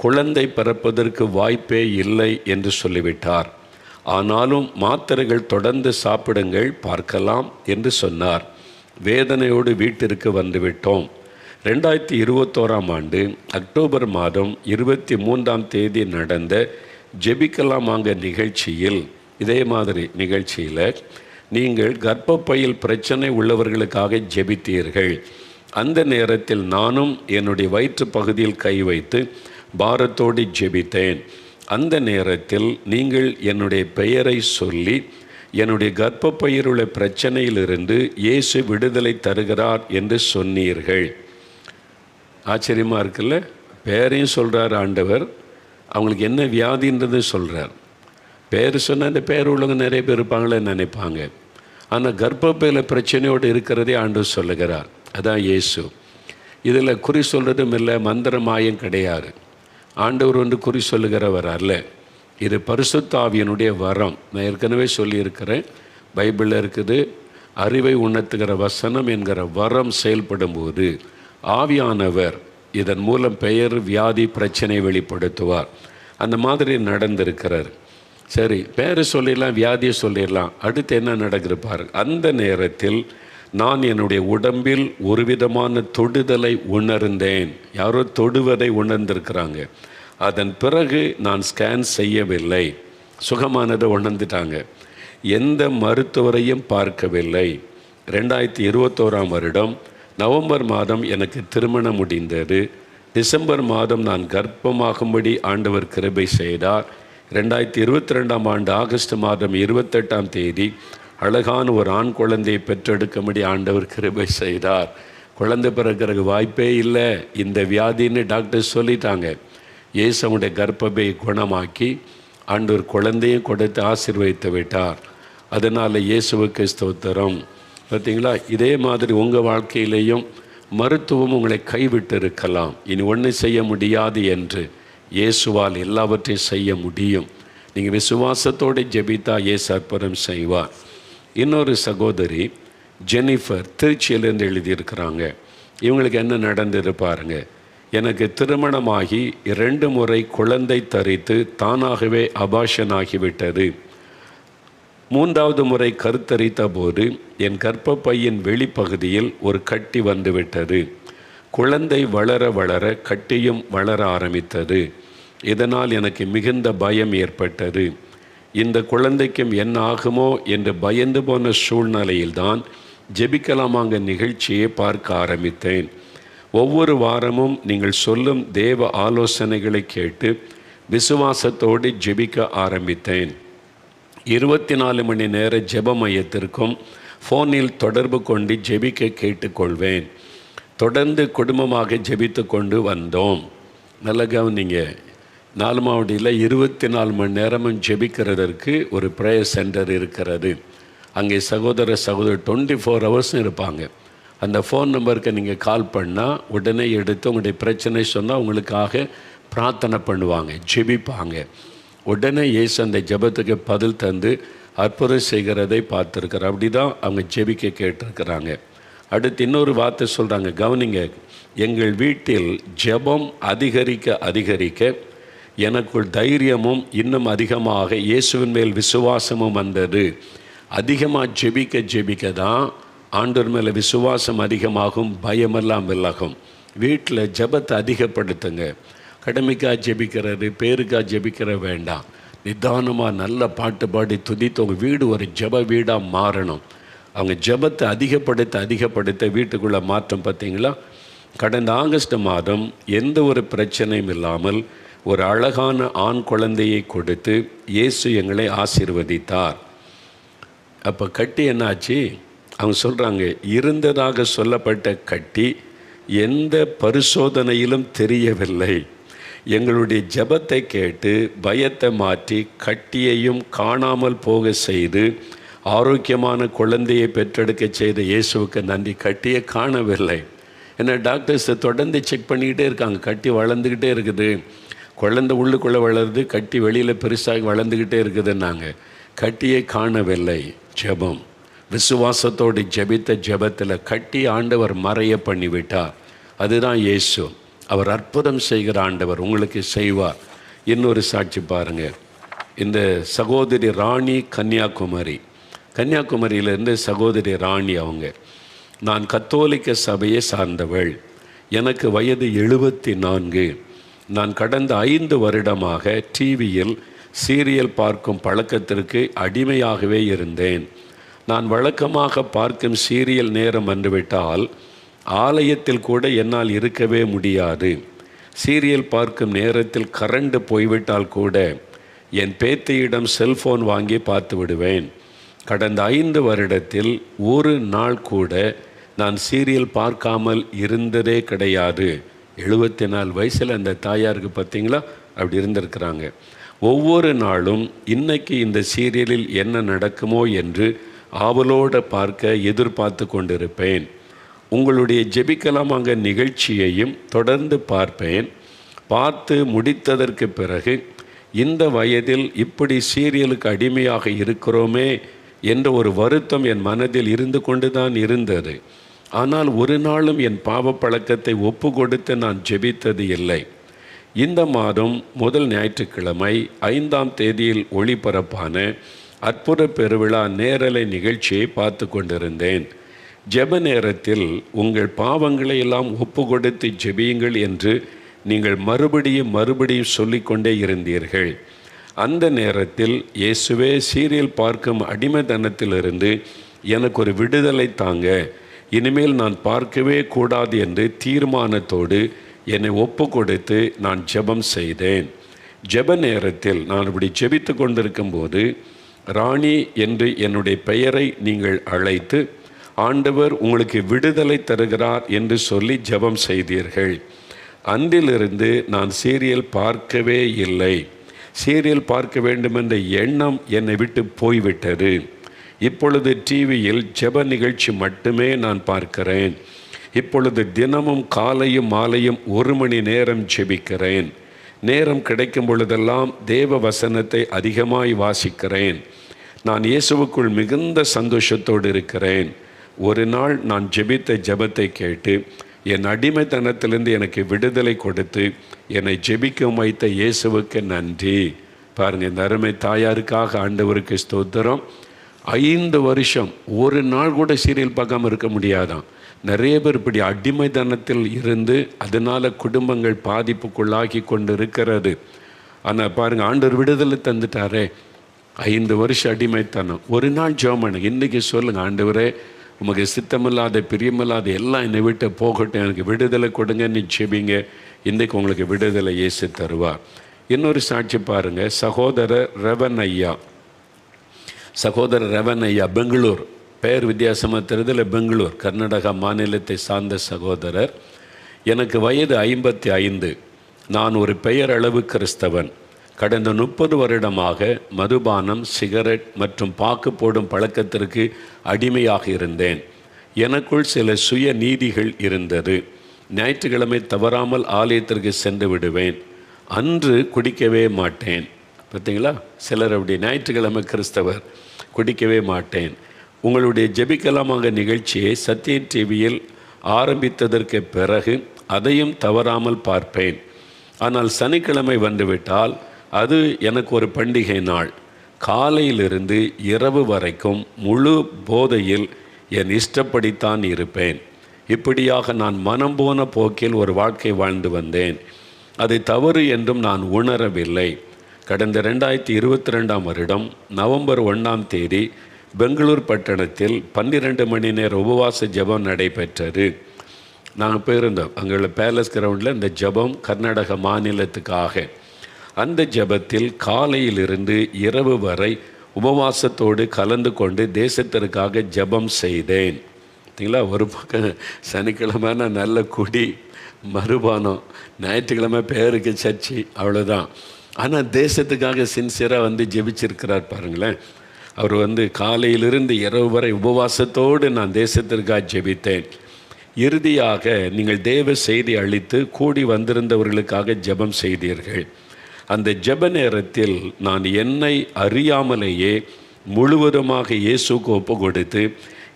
குழந்தை பிறப்பதற்கு வாய்ப்பே இல்லை என்று சொல்லிவிட்டார். ஆனாலும் மாத்திரைகள் தொடர்ந்து சாப்பிடுங்கள், பார்க்கலாம் என்று சொன்னார். வேதனையோடு வீட்டிற்கு வந்துவிட்டோம். 2021ஆம் ஆண்டு அக்டோபர் மாதம் 23ஆம் தேதி நடந்த ஜெபிக்கலாமாங்க நிகழ்ச்சியில், இதே மாதிரி நிகழ்ச்சியில் நீங்கள் கர்ப்பப்பையில் பிரச்சனை உள்ளவர்களுக்காக ஜெபித்தீர்கள். அந்த நேரத்தில் நானும் என்னுடைய வயிற்று பகுதியில் கை வைத்து பாரத்தோடு ஜெபித்தேன். அந்த நேரத்தில் நீங்கள் என்னுடைய பெயரை சொல்லி என்னுடைய கர்ப்பப்பையில் உள்ள பிரச்சனையிலிருந்து இயேசு விடுதலை தருகிறார் என்று சொன்னீர்கள். ஆச்சரியமாக இருக்குல்ல? பேரையும் சொல்கிறார் ஆண்டவர், அவங்களுக்கு என்ன வியாதின்றது சொல்கிறார். பேர் சொன்னால் அந்த பேர் உள்ளவங்க நிறைய பேர் இருப்பாங்களே நினைப்பாங்க. ஆனால் கர்ப்பப்பையில் பிரச்சனையோடு இருக்கிறதே ஆண்டவர் சொல்லுகிறார். அதான் இயேசு. இதில் குறி சொல்கிறதும் இல்லை, மந்திர மாயம் கிடையாது. ஆண்டவர் வந்து குறி சொல்லுகிறவர் அல்ல. இது பரிசுத்த ஆவியினுடைய வரம். நான் ஏற்கனவே சொல்லியிருக்கிறேன், பைபிளில் இருக்குது. அறிவை உணர்த்துகிற வசனம் என்கிற வரம் செயல்படும் போது ஆவியானவர் இதன் மூலம் பெயர், வியாதி, பிரச்சனை வெளிப்படுத்துவார். அந்த மாதிரி நடந்திருக்கிறார். சரி, பேர் சொல்லிடலாம், வியாதியை சொல்லிடலாம். அடுத்து என்ன நடக்குது பாரு. அந்த நேரத்தில் நான் என்னுடைய உடம்பில் ஒரு விதமான தொடுதலை உணர்ந்தேன். யாரோ தொடுவதை உணர்ந்திருக்கிறாங்க. அதன் பிறகு நான் ஸ்கேன் செய்யவில்லை, சுகமானதை உணர்ந்துட்டாங்க. எந்த மருத்துவரையும் பார்க்கவில்லை. 2021ஆம் வருடம் நவம்பர் மாதம் எனக்கு திருமணம் முடிந்தது. டிசம்பர் மாதம் நான் கர்ப்பமாகும்படி ஆண்டவர் கிருபை செய்தார். 2022ஆம் ஆண்டு ஆகஸ்ட் மாதம் 28ஆம் தேதி அழகான ஒரு ஆண் குழந்தையை பெற்றெடுக்கும்படி ஆண்டவர் கிருபை செய்தார். குழந்தை பிறக்கிறதுக்கு வாய்ப்பே இல்லை, இந்த வியாதின்னு டாக்டர் சொல்லிட்டாங்க. இயேசுடைய கர்ப்பப்பை குணமாக்கி ஆண்டவர் குழந்தையும் கொடுத்து ஆசீர்வதித்து விட்டார். அதனால் இயேசுவுக்கு ஸ்தோத்திரம். பார்த்தீங்களா? இதே மாதிரி உங்கள் வாழ்க்கையிலேயும் மருத்துவம் உங்களை கைவிட்டு இருக்கலாம். இனி ஒன்றும் செய்ய முடியாது என்று இயேசுவால் எல்லாவற்றையும் செய்ய முடியும். நீங்கள் விசுவாசத்தோடு ஜெபித்தா இயேசு அற்புதம் செய்வார். இன்னொரு சகோதரி ஜெனிஃபர் திருச்சியிலேருந்து எழுதியிருக்கிறாங்க. இவங்களுக்கு என்ன நடந்தது பாருங்க. எனக்கு திருமணமாகி 2 முறை குழந்தை தரித்து தானாகவே அபாஷன் ஆகிவிட்டது. 3வது முறை கருத்தரித்த போது என் கர்ப்பப்பையின் வெளிப்பகுதியில் ஒரு கட்டி வந்துவிட்டது. குழந்தை வளர வளர கட்டியும் வளர ஆரம்பித்தது. இதனால் எனக்கு மிகுந்த பயம் ஏற்பட்டது. இந்த குழந்தைக்கும் என்ன ஆகுமோ என்று பயந்து போன சூழ்நிலையில்தான் ஜெபிக்கலாமாங்க நிகழ்ச்சியை பார்க்க ஆரம்பித்தேன். ஒவ்வொரு வாரமும் நீங்கள் சொல்லும் தேவ ஆலோசனைகளை கேட்டு விசுவாசத்தோடு ஜெபிக்க ஆரம்பித்தேன். 24 மணி நேர ஜெப மையத்திற்கும் ஃபோனில் தொடர்பு கொண்டு ஜெபிக்க கேட்டுக்கொள்வேன். தொடர்ந்து குடும்பமாக ஜெபித்து கொண்டு வந்தோம். நல்ல கவனிங்க, 4 மாவடியில் 24 மணி நேரமும் ஜெபிக்கிறதற்கு ஒரு ப்ரேயர் சென்டர் இருக்கிறது. அங்கே சகோதர 24 ஹவர்ஸும் இருப்பாங்க. அந்த ஃபோன் நம்பருக்கு நீங்கள் கால் பண்ணால் உடனே எடுத்து உங்களுடைய பிரச்சனை சொன்னால் உங்களுக்காக பிரார்த்தனை பண்ணுவாங்க, ஜெபிப்பாங்க. உடனே இயேசு அந்த ஜெபத்துக்கு பதில் தந்து அற்புதம் செய்கிறதை பார்த்துருக்குறார். அப்படி தான் அவங்க ஜெபிக்க கேட்டிருக்கிறாங்க. அடுத்து இன்னொரு வார்த்தை சொல்கிறாங்க, கவனிங்க. எங்கள் வீட்டில் ஜெபம் அதிகரிக்க அதிகரிக்க எனக்குள் தைரியமும் இன்னும் அதிகமாக இயேசுவின் மேல் விசுவாசமும் வந்தது. அதிகமாக ஜெபிக்க தான் ஆண்டவர் மேலே விசுவாசம் அதிகமாகும், பயமெல்லாம் விலகும். வீட்டில் ஜெபத்தை அதிகப்படுத்துங்க. கடமைக்காக ஜெபிக்கிறது, பேருக்காக ஜெபிக்கிற வேண்டாம். நிதானமாக நல்ல பாட்டு பாடி துதித்து உங்கள் வீடு ஒரு ஜெப வீடாக மாறணும். அவங்க ஜெபத்தை அதிகப்படுத்த வீட்டுக்குள்ளே மாற்றம். பார்த்தீங்களா, கடந்த ஆகஸ்ட் மாதம் எந்த ஒரு பிரச்சனையும் இல்லாமல் ஒரு அழகான ஆண் குழந்தையை கொடுத்து இயேசு எங்களை ஆசீர்வதித்தார். அப்போ கட்டி என்னாச்சு? அவங்க சொல்கிறாங்க, இருந்ததாக சொல்லப்பட்ட கட்டி எந்த பரிசோதனையிலும் தெரியவில்லை. எங்களுடைய ஜெபத்தை கேட்டு பயத்தை மாற்றி கட்டியையும் காணாமல் போக செய்து ஆரோக்கியமான குழந்தையை பெற்றெடுக்க செய்த இயேசுவுக்கு நன்றி. கட்டியை காணவில்லை. ஏன்னா டாக்டர்ஸ் தொடர்ந்து செக் பண்ணிக்கிட்டே இருக்காங்க. கட்டி வளர்ந்துக்கிட்டே இருக்குது, குழந்தை உள்ளுக்குள்ளே வளருது, கட்டி வெளியில் பெருசாக வளர்ந்துக்கிட்டே இருக்குதுன்னாங்க. கட்டியை காணவில்லை. ஜெபம், விசுவாசத்தோடு ஜெபித்த ஜெபத்தில் கட்டி ஆண்டவர் மறைய பண்ணிவிட்டார். அதுதான் இயேசு. அவர் அற்புதம் செய்கிற ஆண்டவர், உங்களுக்கு செய்வார். இன்னொரு சாட்சி பாருங்கள். இந்த சகோதரி ராணி கன்னியாகுமரியிலேருந்து சகோதரி ராணி அவங்க, நான் கத்தோலிக்க சபையை சார்ந்தவள். எனக்கு வயது 74. நான் கடந்த 5 வருடமாக டிவியில் சீரியல் பார்க்கும் பழக்கத்திற்கு அடிமையாகவே இருந்தேன். நான் வழக்கமாக பார்க்கும் சீரியல் நேரம் வந்துவிட்டால் ஆலயத்தில் கூட என்னால் இருக்கவே முடியாது. சீரியல் பார்க்கும் நேரத்தில் கரண்ட் போய்விட்டால் கூட என் பேத்தியிடம் செல்ஃபோன் வாங்கி பார்த்து விடுவேன். கடந்த 5 வருடத்தில் ஒரு நாள் கூட நான் சீரியல் பார்க்காமல் இருந்ததே கிடையாது. 74 வயசில் அந்த தாயாருக்கு பார்த்தீங்களா அப்படி இருந்திருக்கிறாங்க. ஒவ்வொரு நாளும் இன்னைக்கு இந்த சீரியலில் என்ன நடக்குமோ என்று ஆவலோடு பார்க்க எதிர்பார்த்து கொண்டிருப்பேன். உங்களுடைய ஜெபிக்கலாமாங்க நிகழ்ச்சியையும் தொடர்ந்து பார்ப்பேன். பார்த்து முடித்ததற்கு பிறகு இந்த வயதில் இப்படி சீரியலுக்கு அடிமையாக இருக்கிறோமே என்ற ஒரு வருத்தம் என் மனதில் இருந்து கொண்டு தான் இருந்தது. ஆனால் ஒரு நாளும் என் பாவ பழக்கத்தை ஒப்பு கொடுத்து நான் ஜெபித்தது இல்லை. இந்த மாதம் முதல் ஞாயிற்றுக்கிழமை 5ஆம் தேதியில் ஒளிபரப்பான அற்புத பெருவிழா நேரலை நிகழ்ச்சியை பார்த்து கொண்டிருந்தேன். ஜெப நேரத்தில் உங்கள் பாவங்களை எல்லாம் ஒப்பு கொடுத்து ஜெபியுங்கள் என்று நீங்கள் மறுபடியும் சொல்லிக்கொண்டே இருந்தீர்கள். அந்த நேரத்தில் இயேசுவே, சீரியல் பார்க்கும் அடிமைத்தனத்திலிருந்து எனக்கு ஒரு விடுதலை தாங்க, இனிமேல் நான் பார்க்கவே கூடாது என்று தீர்மானத்தோடு என்னை ஒப்பு கொடுத்து நான் ஜெபம் செய்தேன். ஜெப நேரத்தில் நான் இப்படி ஜெபித்து கொண்டிருக்கும்போது ராணி என்று என்னுடைய பெயரை நீங்கள் அழைத்து ஆண்டவர் உங்களுக்கு விடுதலை தருகிறார் என்று சொல்லி ஜெபம் செய்தீர்கள். அன்றிலிருந்து நான் சீரியல் பார்க்கவே இல்லை. சீரியல் பார்க்க வேண்டுமென்ற எண்ணம் என்னை விட்டு போய்விட்டது. இப்பொழுது டிவியில் ஜெப நிகழ்ச்சி மட்டுமே நான் பார்க்கிறேன். இப்பொழுது தினமும் காலையும் மாலையும் 1 மணி நேரம் ஜெபிக்கிறேன். நேரம் கிடைக்கும் பொழுதெல்லாம் தேவ வசனத்தை அதிகமாய் வாசிக்கிறேன். நான் இயேசுவுக்குள் மிகுந்த சந்தோஷத்தோடு இருக்கிறேன். ஒரு நாள் நான் ஜெபித்த ஜெபத்தை கேட்டு என் அடிமைத்தனத்திலிருந்து எனக்கு விடுதலை கொடுத்து என்னை ஜெபிக்க வைத்த இயேசுவுக்கு நன்றி. பாருங்கள், இந்த அருமை தாயாருக்காக ஆண்டவருக்கு ஸ்தோத்திரம். 5 வருஷம் ஒரு நாள் கூட சீரியல் பார்க்காம இருக்க முடியாதான். நிறைய பேர் இப்படி அடிமைத்தனத்தில் இருந்து அதனால் குடும்பங்கள் பாதிப்புக்குள்ளாகி கொண்டு இருக்கிறது. ஆனால் பாருங்கள், ஆண்டவர் விடுதலை தந்துட்டாரே. 5 வருஷம் அடிமைத்தனம். ஒரு நாள் ஜெபம் பண்ணுங்க. இன்றைக்கி சொல்லுங்கள், ஆண்டவரே உமக்கு சித்தமில்லாத பிரியமில்லாத எல்லாம் என்னை விட்டு போகட்டும், எனக்கு விடுதலை கொடுங்கன்னு ஜெபிங்க. இன்றைக்கு உங்களுக்கு விடுதலை இயேசு தருவார். இன்னொரு சாட்சி பாருங்கள், சகோதரர் ரெவன் ஐயா பெங்களூர், பெயர் வித்தியாசமாக தெரிதல, பெங்களூர் கர்நாடகா மாநிலத்தை சார்ந்த சகோதரர். எனக்கு வயது 55. நான் ஒரு பெயரளவு கிறிஸ்தவன். கடந்த 30 வருடமாக மதுபானம், சிகரெட் மற்றும் பாக்கு போடும் பழக்கத்திற்கு அடிமையாக இருந்தேன். எனக்குள் சில சுய நீதிகள் இருந்தது. ஞாயிற்றுக்கிழமை தவறாமல் ஆலயத்திற்கு சென்று விடுவேன். அன்று குடிக்கவே மாட்டேன். பார்த்தீங்களா, சிலர் அப்படி ஞாயிற்றுக்கிழமை கிறிஸ்தவர், குடிக்கவே மாட்டேன். உங்களுடைய ஜெபிக்கலாமாக நிகழ்ச்சியை சத்தியம் டிவியில் ஆரம்பித்ததற்கு பிறகு அதையும் தவறாமல் பார்ப்பேன். ஆனால் சனிக்கிழமை வந்துவிட்டால் அது எனக்கு ஒரு பண்டிகை நாள். காலையிலிருந்து இரவு வரைக்கும் முழு போதையில் என் இஷ்டப்படித்தான் இருப்பேன். இப்படியாக நான் மனம் போன போக்கில் ஒரு வாழ்க்கை வாழ்ந்து வந்தேன். அது தவறு என்றும் நான் உணரவில்லை. கடந்த 2022 வருடம் நவம்பர் 1ஆம் தேதி பெங்களூர் பட்டணத்தில் 12 மணி நேர உபவாச ஜெபம் நடைபெற்றது. நாங்கள் போயிருந்தோம். அங்கே உள்ள பேலஸ் கிரவுண்டில் இந்த ஜெபம் கர்நாடக மாநிலத்துக்காக. அந்த ஜெபத்தில் காலையிலிருந்து இரவு வரை உபவாசத்தோடு கலந்து கொண்டு தேசத்திற்காக ஜெபம் செய்தேன். பார்த்தீங்களா, ஒரு பக்கம் சனிக்கிழமைனா நல்ல குடி, மறுபானம், ஞாயிற்றுக்கிழமை பேருக்கு சர்ச்சி, அவ்வளோதான். ஆனால் தேசத்துக்காக சின்சியராக வந்து ஜெபிச்சிருக்கிறார் பாருங்களேன். அவர் காலையிலிருந்து இரவு வரை உபவாசத்தோடு நான் தேசத்திற்காக ஜெபித்தேன். இறுதியாக நீங்கள் தேவ செய்தி அளித்து கூடி வந்திருந்தவர்களுக்காக ஜெபம் செய்தீர்கள். அந்த ஜெப நேரத்தில் நான் என்னை அறியாமலேயே முழுவதுமாக இயேசுக்கு ஒப்பு கொடுத்து,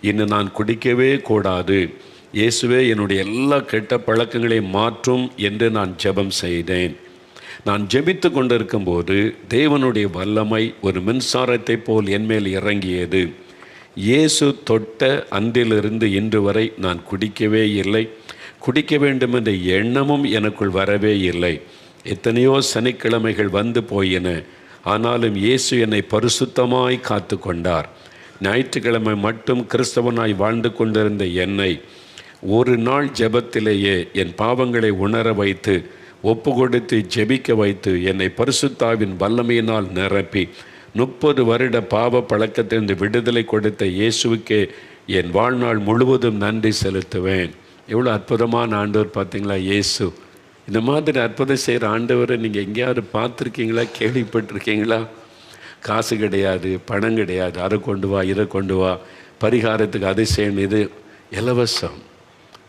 இன்னும் நான் குடிக்கவே கூடாது, இயேசுவே என்னுடைய எல்லா கெட்ட பழக்கங்களையும் மாற்றும் என்று நான் ஜெபம் செய்தேன். நான் ஜெபித்து கொண்டிருக்கும்போது தேவனுடைய வல்லமை ஒரு மின்சாரத்தை போல் என்மேல் இறங்கியது. இயேசு தொட்ட அன்றிலிருந்து இன்று வரை நான் குடிக்கவே இல்லை. குடிக்க வேண்டும் என்ற எண்ணமும் எனக்குள் வரவே இல்லை. எத்தனையோ சனிக்கிழமைகள் வந்து போயின. ஆனாலும் இயேசு என்னை பரிசுத்தமாய் காத்து கொண்டார். ஞாயிற்றுக்கிழமை மட்டும் கிறிஸ்தவனாய் வாழ்ந்து கொண்டிருந்த என்னை ஒரு நாள் ஜெபத்திலேயே என் பாவங்களை உணர வைத்து, ஒப்பு கொடுத்து ஜெபிக்க வைத்து, என்னை பரிசுத்தாவின் வல்லமையினால் நிரப்பி 30 வருட பாவ பழக்கத்திலிருந்து விடுதலை கொடுத்த இயேசுவுக்கே என் வாழ்நாள் முழுவதும் நன்றி செலுத்துவேன். எவ்வளோ அற்புதமான ஆண்டவர் பார்த்தீங்களா இயேசு. இந்த மாதிரி அற்புதம் செய்கிற ஆண்டவரை நீங்கள் எங்கேயாவது பார்த்துருக்கீங்களா, கேள்விப்பட்டிருக்கீங்களா? காசு கிடையாது, பணம் கிடையாது, அதை கொண்டு வா, இதை கொண்டு வா, பரிகாரத்துக்கு அதை செய்யணும், இது இலவசம்.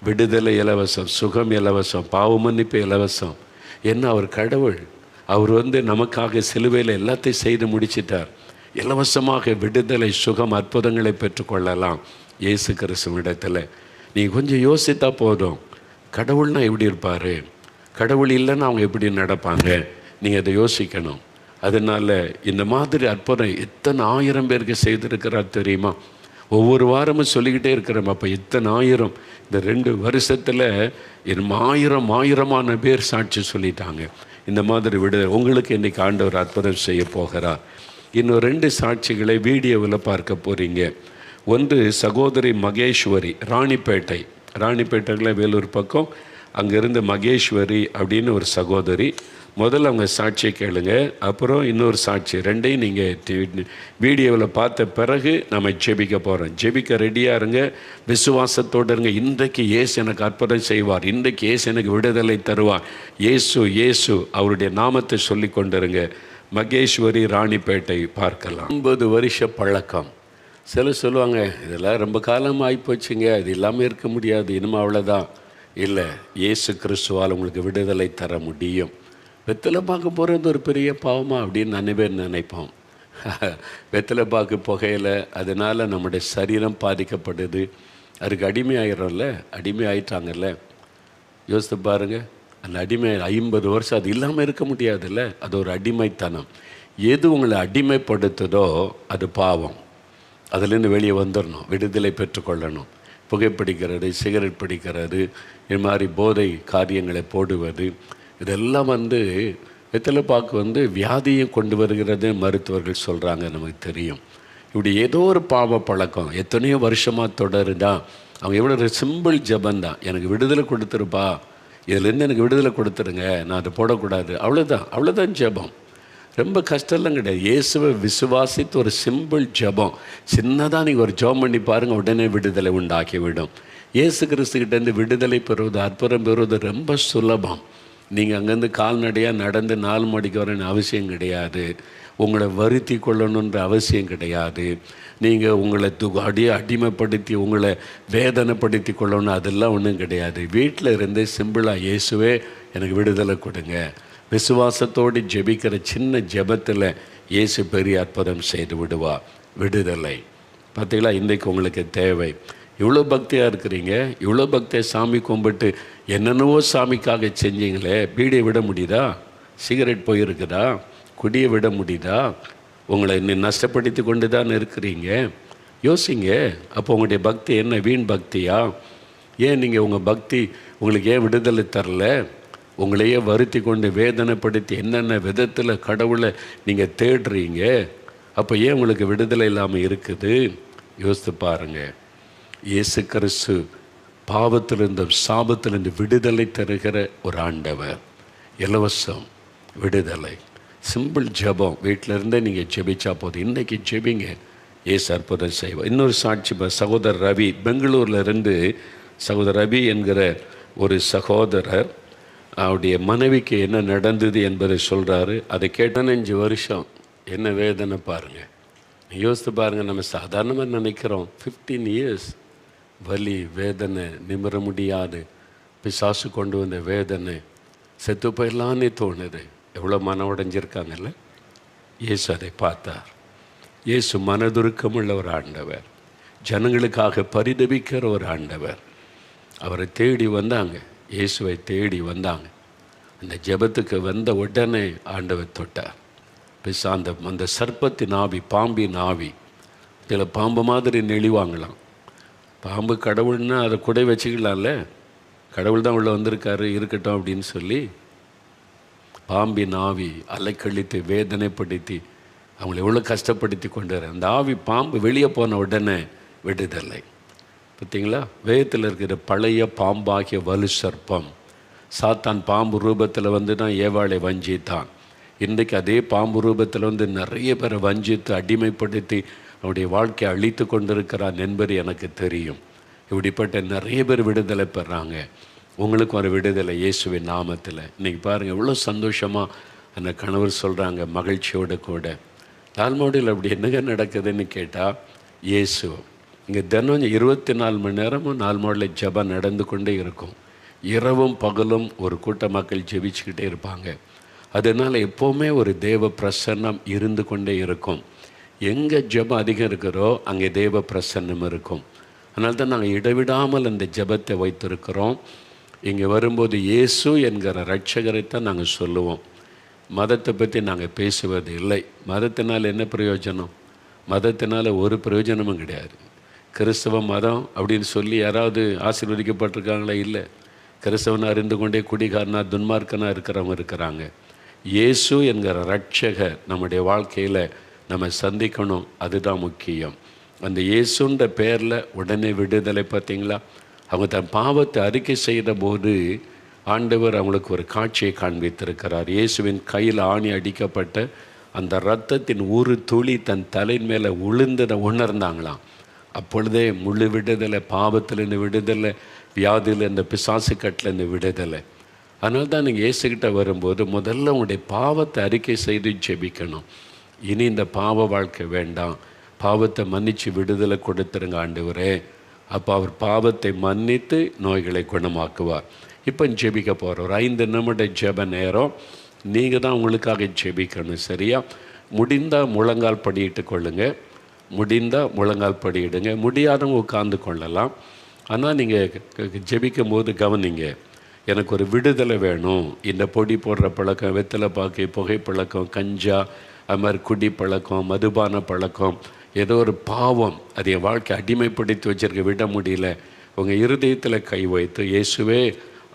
விடுதலை இலவசம், சுகம் இலவசம், பாவ மன்னிப்பு இலவசம். என்ன அவர் கடவுள். அவர் நமக்காக சிலுவையில் எல்லாத்தையும் செய்து முடிச்சிட்டார். இலவசமாக விடுதலை, சுகம், அற்புதங்களை பெற்றுக்கொள்ளலாம் இயேசு கிறிஸ்துவிடத்தில். நீங்கள் கொஞ்சம் யோசித்தா போதும். கடவுள்னா எப்படி இருப்பார், கடவுள் இல்லைன்னா அவங்க எப்படி நடப்பாங்க, நீங்கள் அதை யோசிக்கணும். அதனால் இந்த மாதிரி அற்புதம் எத்தனை 1000 பேருக்கு செய்திருக்கிறார் தெரியுமா? ஒவ்வொரு வாரமும் சொல்லிக்கிட்டே இருக்கிறோம். அப்போ எத்தனை 1000, இந்த 2 வருஷத்தில் 1000 பேர் சாட்சி சொல்லிட்டாங்க. இந்த மாதிரி விடுதலை உங்களுக்கு இன்றைக்கி ஆண்டவர் அற்புதம் செய்ய போகிறார். இன்னும் 2 சாட்சிகளை வீடியோவில் பார்க்க போகிறீங்க. ஒன்று சகோதரி மகேஸ்வரி, ராணிப்பேட்டையில் வேலூர் பக்கம். அங்கேருந்து மகேஸ்வரி அப்படின்னு ஒரு சகோதரி. முதல்ல அவங்க சாட்சியை கேளுங்க, அப்புறம் இன்னொரு சாட்சி. 2ஐயும் நீங்கள் வீடியோவில் பார்த்த பிறகு நம்ம ஜெபிக்க போகிறோம். ஜெபிக்க ரெடியாக இருங்க, விசுவாசத்தோடு இருங்க. இன்றைக்கு இயேசு எனக்கு அற்புதம் செய்வார், இன்றைக்கு இயேசு எனக்கு விடுதலை தருவார். இயேசு அவருடைய நாமத்தை சொல்லி கொண்டிருங்க. மகேஸ்வரி, ராணிப்பேட்டை பார்க்கலாம். 50 வருஷ பழக்கம். சிலர் சொல்லுவாங்க, இதெல்லாம் ரொம்ப காலம் ஆகிப்போச்சுங்க, அது இல்லாமல் இருக்க முடியாது, இனிமே அவ்வளோதான். இல்லை, இயேசு கிறிஸ்துவால் உங்களுக்கு விடுதலை தர முடியும். வெத்தலை பார்க்க போகிறது ஒரு பெரிய பாவமாக அப்படின்னு பேர் நினைப்போம். வெத்தலை பார்க்க புகையில் அதனால் நம்முடைய சரீரம் பாதிக்கப்படுது. அதுக்கு அடிமை ஆயிட்டாங்கல்ல. யோசித்து பாருங்கள், அந்த அடிமை 50 வருஷம் அது இல்லாமல் இருக்க முடியாதுல்ல. அது ஒரு அடிமைத்தனம். எது உங்களை அடிமைப்படுத்துதோ அது பாவம். அதுலேருந்து வெளியே வந்துடணும், விடுதலை பெற்றுக்கொள்ளணும். புகைப்பிடிக்கிறது, சிகரெட் பிடிக்கிறது, இது மாதிரி போதை காரியங்களை போடுவது, இதெல்லாம் வெத்தலை பாக்கு வியாதியும் கொண்டு வருகிறது மருத்துவர்கள் சொல்கிறாங்க. நமக்கு தெரியும். இப்படி ஏதோ ஒரு பாவ பழக்கம் எத்தனையோ வருஷமாக தொடருதா. அவங்க எவ்வளோ சிம்பிள் ஜபந்தான், எனக்கு விடுதலை கொடுத்துருப்பா, இதுலேருந்து எனக்கு விடுதலை கொடுத்துருங்க, நான் அதை போடக்கூடாது, அவ்வளோதான் ஜபம். ரொம்ப கஷ்டம்லாம் கிடையாது. இயேசுவை விசுவாசித்து ஒரு சிம்பிள் ஜபம், சின்னதாக நீங்கள் ஒரு ஜபம் பண்ணி பாருங்கள், உடனே விடுதலை உண்டாக்கிவிடும். இயேசு கிறிஸ்துக்கிட்டேருந்து விடுதலை பெறுவது, அற்புதம் பெறுவது ரொம்ப சுலபம். நீங்கள் அங்கேருந்து கால்நடையாக நடந்து 4 மணிக்கு வரணும்னு அவசியம் கிடையாது. உங்களை வருத்தி கொள்ளணுன்ற அவசியம் கிடையாது. நீங்கள் உங்களை அடிமைப்படுத்தி உங்களை வேதனைப்படுத்தி கொள்ளணும், அதெல்லாம் ஒன்றும் கிடையாது. வீட்டில் இருந்து சிம்பிளாக இயேசுவே எனக்கு விடுதலை கொடுங்க, விசுவாசத்தோடு ஜெபிக்கிற சின்ன ஜெபத்தில் இயேசு பெரிய அற்புதம் செய்து விடுவா. விடுதலை பார்த்தீங்களா? இன்றைக்கு உங்களுக்கு தேவை. இவ்வளோ பக்தியாக இருக்கிறீங்க, இவ்வளோ பக்தியை சாமி கும்பிட்டு என்னென்னவோ சாமிக்காக செஞ்சீங்களே, பீடியை விட முடியுதா? சிகரெட் போயிருக்குதா? குடியை விட முடியுதா? உங்களை இன்னும் நஷ்டப்படுத்தி கொண்டு தான் இருக்கிறீங்க. யோசிங்க. அப்போ உங்களுடைய பக்தி என்ன? வீண் பக்தியா? ஏன் நீங்கள் உங்கள் பக்தி உங்களுக்கு ஏன் விடுதலை தரல? உங்களையே வருத்தி கொண்டு வேதனைப்படுத்தி என்னென்ன விதத்தில் கடவுளை நீங்கள் தேடுறீங்க. அப்போ ஏன் உங்களுக்கு விடுதலை இல்லாமல் இருக்குது? யோசித்து பாருங்கள். இயேசு கிறிஸ்து பாவத்திலிருந்து சாபத்திலிருந்து விடுதலை தருகிற ஒரு ஆண்டவர். இலவசம் விடுதலை. சிம்பிள் ஜபம். வீட்டில் இருந்தே நீங்கள் ஜெபிச்சா போதும். இன்றைக்கி ஜெபிங்க, இயேசு அற்புதம் செய்வார். இன்னொரு சாட்சி, சகோதரர் ரவி, பெங்களூரில் இருந்து சகோதரர் ரவி என்கிற ஒரு சகோதரர் அவருடைய மனைவிக்கு என்ன நடந்தது என்பதை சொல்கிறாரு. அதை கேட்ட 5 வருஷம் என்ன வேதனை பாருங்கள். யோசித்து பாருங்கள். நம்ம சாதாரணமாக நினைக்கிறோம் 15 இயர்ஸ் வலி, வேதனை, நிமிர முடியாது, பிசாசு கொண்டு வந்த வேதனை, செத்து போயிடலான்னு தோணுது. எவ்வளோ மனம் உடைஞ்சிருக்காங்கல்ல. இயேசு அதை பார்த்தார். இயேசு மனதுருக்கமுள்ள ஒரு ஆண்டவர், ஜனங்களுக்காக பரிதபிக்கிற ஒரு ஆண்டவர். அவரை தேடி வந்தாங்க, இயேசுவை தேடி வந்தாங்க. அந்த ஜெபத்துக்கு வந்த உடனே ஆண்டவர் தொட்டார். அந்த சர்ப்பத்தின் ஆவி, பாம்பின் ஆவி, இதில் பாம்பு மாதிரி நெளிவாங்களாம். பாம்பு கடவுள்னா அதை குடை வச்சுக்கலாம்ல, கடவுள் தான் உள்ளே வந்திருக்காரு, இருக்கட்டும் அப்படின்னு சொல்லி பாம்பின் ஆவி அலைக்கழித்து வேதனைப்படுத்தி அவங்களை எவ்வளோ கஷ்டப்படுத்தி கொண்டார். அந்த ஆவி பாம்பு வெளியே போன உடனே விடுதலை. பார்த்தீங்களா? வேதத்தில் இருக்கிற பழைய பாம்பாகிய வலு சர்ப்பம் சாத்தான் பாம்பு ரூபத்தில் தான் ஏவாளை வஞ்சித்தான். இன்றைக்கு அதே பாம்பு ரூபத்தில் நிறைய பேரை வஞ்சித்து அடிமைப்படுத்தி அவனுடைய வாழ்க்கையை அழித்து கொண்டிருக்கிறான் என்பது எனக்கு தெரியும். இப்படிப்பட்ட நிறைய பேர் விடுதலை பெறாங்க. உங்களுக்கு ஒரு விடுதலை இயேசுவின் நாமத்தில். இன்றைக்கி பாருங்கள் எவ்வளோ சந்தோஷமாக அந்த கணவர் சொல்கிறாங்க, மகிழ்ச்சியோடு கூட. தாழ்மோடியில் அப்படி என்னங்க நடக்குதுன்னு கேட்டால், இயேசு இங்கே தினம் 24 மணி நேரமும் நால்மோடில் ஜெபம் நடந்து கொண்டே இருக்கும். இரவும் பகலும் ஒரு கூட்ட மக்கள் ஜெபிச்சுக்கிட்டே இருப்பாங்க. அதனால் எப்போவுமே ஒரு தேவ பிரசன்னம் இருந்து கொண்டே இருக்கும். எங்கே ஜெபம் அதிகம் இருக்கிறோ அங்கே தேவ பிரசன்னம் இருக்கும். அதனால தான் நாங்கள் இடைவிடாமல் அந்த ஜெபத்தை வைத்திருக்கிறோம். இங்கே வரும்போது இயேசு என்கிற ரட்சகரைத்தான் நாங்கள் சொல்லுவோம். மதத்தை பற்றி நாங்கள் பேசுவது இல்லை. மதத்தினால் என்ன பிரயோஜனம்? மதத்தினால் ஒரு பிரயோஜனமும் கிடையாது. கிறிஸ்தவ மதம் அப்படின்னு சொல்லி யாராவது ஆசீர்வதிக்கப்பட்டிருக்காங்களா? இல்லை. கிறிஸ்தவனை அறிந்து கொண்டே குடிகாரனா துன்மார்க்கனாக இருக்கிறவங்க இருக்கிறாங்க. இயேசு என்கிற ரட்சகர் நம்முடைய வாழ்க்கையில் நம்ம சந்திக்கணும். அதுதான் முக்கியம். அந்த இயேசுன்ற பேரில் உடனே விடுதலை. பார்த்தீங்களா? அவங்க தன் பாவத்தை அறிக்கை செய்த போது ஆண்டவர் அவங்களுக்கு ஒரு காட்சியை காண்பித்திருக்கிறார். இயேசுவின் கையில் ஆணி அடிக்கப்பட்ட அந்த இரத்தத்தின் ஒரு துளி தன் தலையின் மேலே உளுந்ததை உணர்ந்தாங்களாம். அப்பொழுதே முழு விடுதலை, பாவத்திலேருந்து விடுதலை, வியாதியில் இந்த பிசாசு கட்டிலேருந்து விடுதலை. அதனால தான் நீங்கள் இயேசுக்கிட்ட வரும்போது முதல்ல உங்களுடைய பாவத்தை அறிக்கை செய்து ஜெபிக்கணும். இனி இந்த பாவ வாழ்க்கை வேண்டாம், பாவத்தை மன்னித்து விடுதலை கொடுத்துருங்க ஆண்டவரே. அப்போ அவர் பாவத்தை மன்னித்து நோய்களை குணமாக்குவார். இப்போ ஜெபிக்க போகிறோம். ஒரு 5 நிமிட ஜெப நேரம். நீங்கள் தான் உங்களுக்காக ஜெபிக்கணும். சரியா? முடிந்தால் முழங்கால் படியிட்டு கொள்ளுங்கள். முடிந்தால் முழங்கால் படியிடுங்க. முடியாதவங்க உட்கார்ந்து கொள்ளலாம். ஆனால் நீங்கள் ஜெபிக்கும் போது கவனிங்க, எனக்கு ஒரு விடுதலை வேணும். இந்த பொடி போடுற பழக்கம், வெத்தலை பாக்கு, புகைப்பழக்கம், கஞ்சா, அது மாதிரி குடி பழக்கம், மதுபான பழக்கம், ஏதோ ஒரு பாவம் அது என் வாழ்க்கை அடிமைப்படுத்தி வச்சிருக்க, விட முடியல. உங்கள் இருதயத்தில் கை வைத்து, இயேசுவே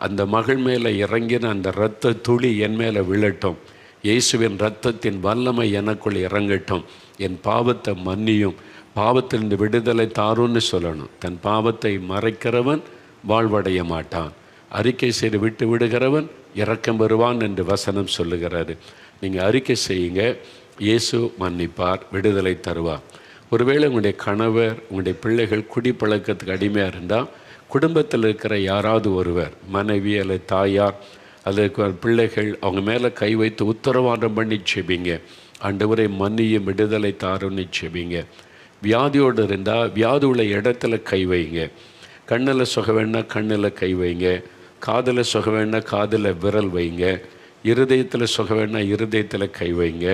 அந்த மகள் மேலே இறங்கின அந்த இரத்த துளி என் மேலே விழட்டும், இயேசுவின் இரத்தத்தின் வல்லமை எனக்குள் இறங்கட்டும், என் பாவத்தை மன்னியும், பாவத்திலிருந்து விடுதலை தாருன்னு சொல்லணும். தன் பாவத்தை மறைக்கிறவன் வாழ்வடைய மாட்டான், அறிக்கை செய்து விட்டு விடுகிறவன் இரக்கம் வருவான் என்று வசனம் சொல்லுகிறாரு. நீங்கள் அறிக்கை செய்யுங்க, இயேசு மன்னிப்பார், விடுதலை தருவார். ஒருவேளை உங்களுடைய கணவர், உங்களுடைய பிள்ளைகள் குடிப்பழக்கத்துக்கு அடிமையாக இருந்தால், குடும்பத்தில் இருக்கிற யாராவது ஒருவர், மனைவி அல்லது தாயார் அல்லது பிள்ளைகள், அவங்க மேலே கை வைத்து உத்தரவாதம் பண்ணி செபிங்க. ஆண்டவரை மன்னியும், விடுதலை தாருன்னு செபிங்க. வியாதியோடு இருந்தால் வியாதி உள்ள இடத்துல கை வைங்க. கண்ணில் சுக வேணா கண்ணில் கை வைங்க, காதில் சுக வேணா காதில் விரல் வைங்க, இருதயத்தில் சுக வேணா இருதயத்தில் கை வைங்க,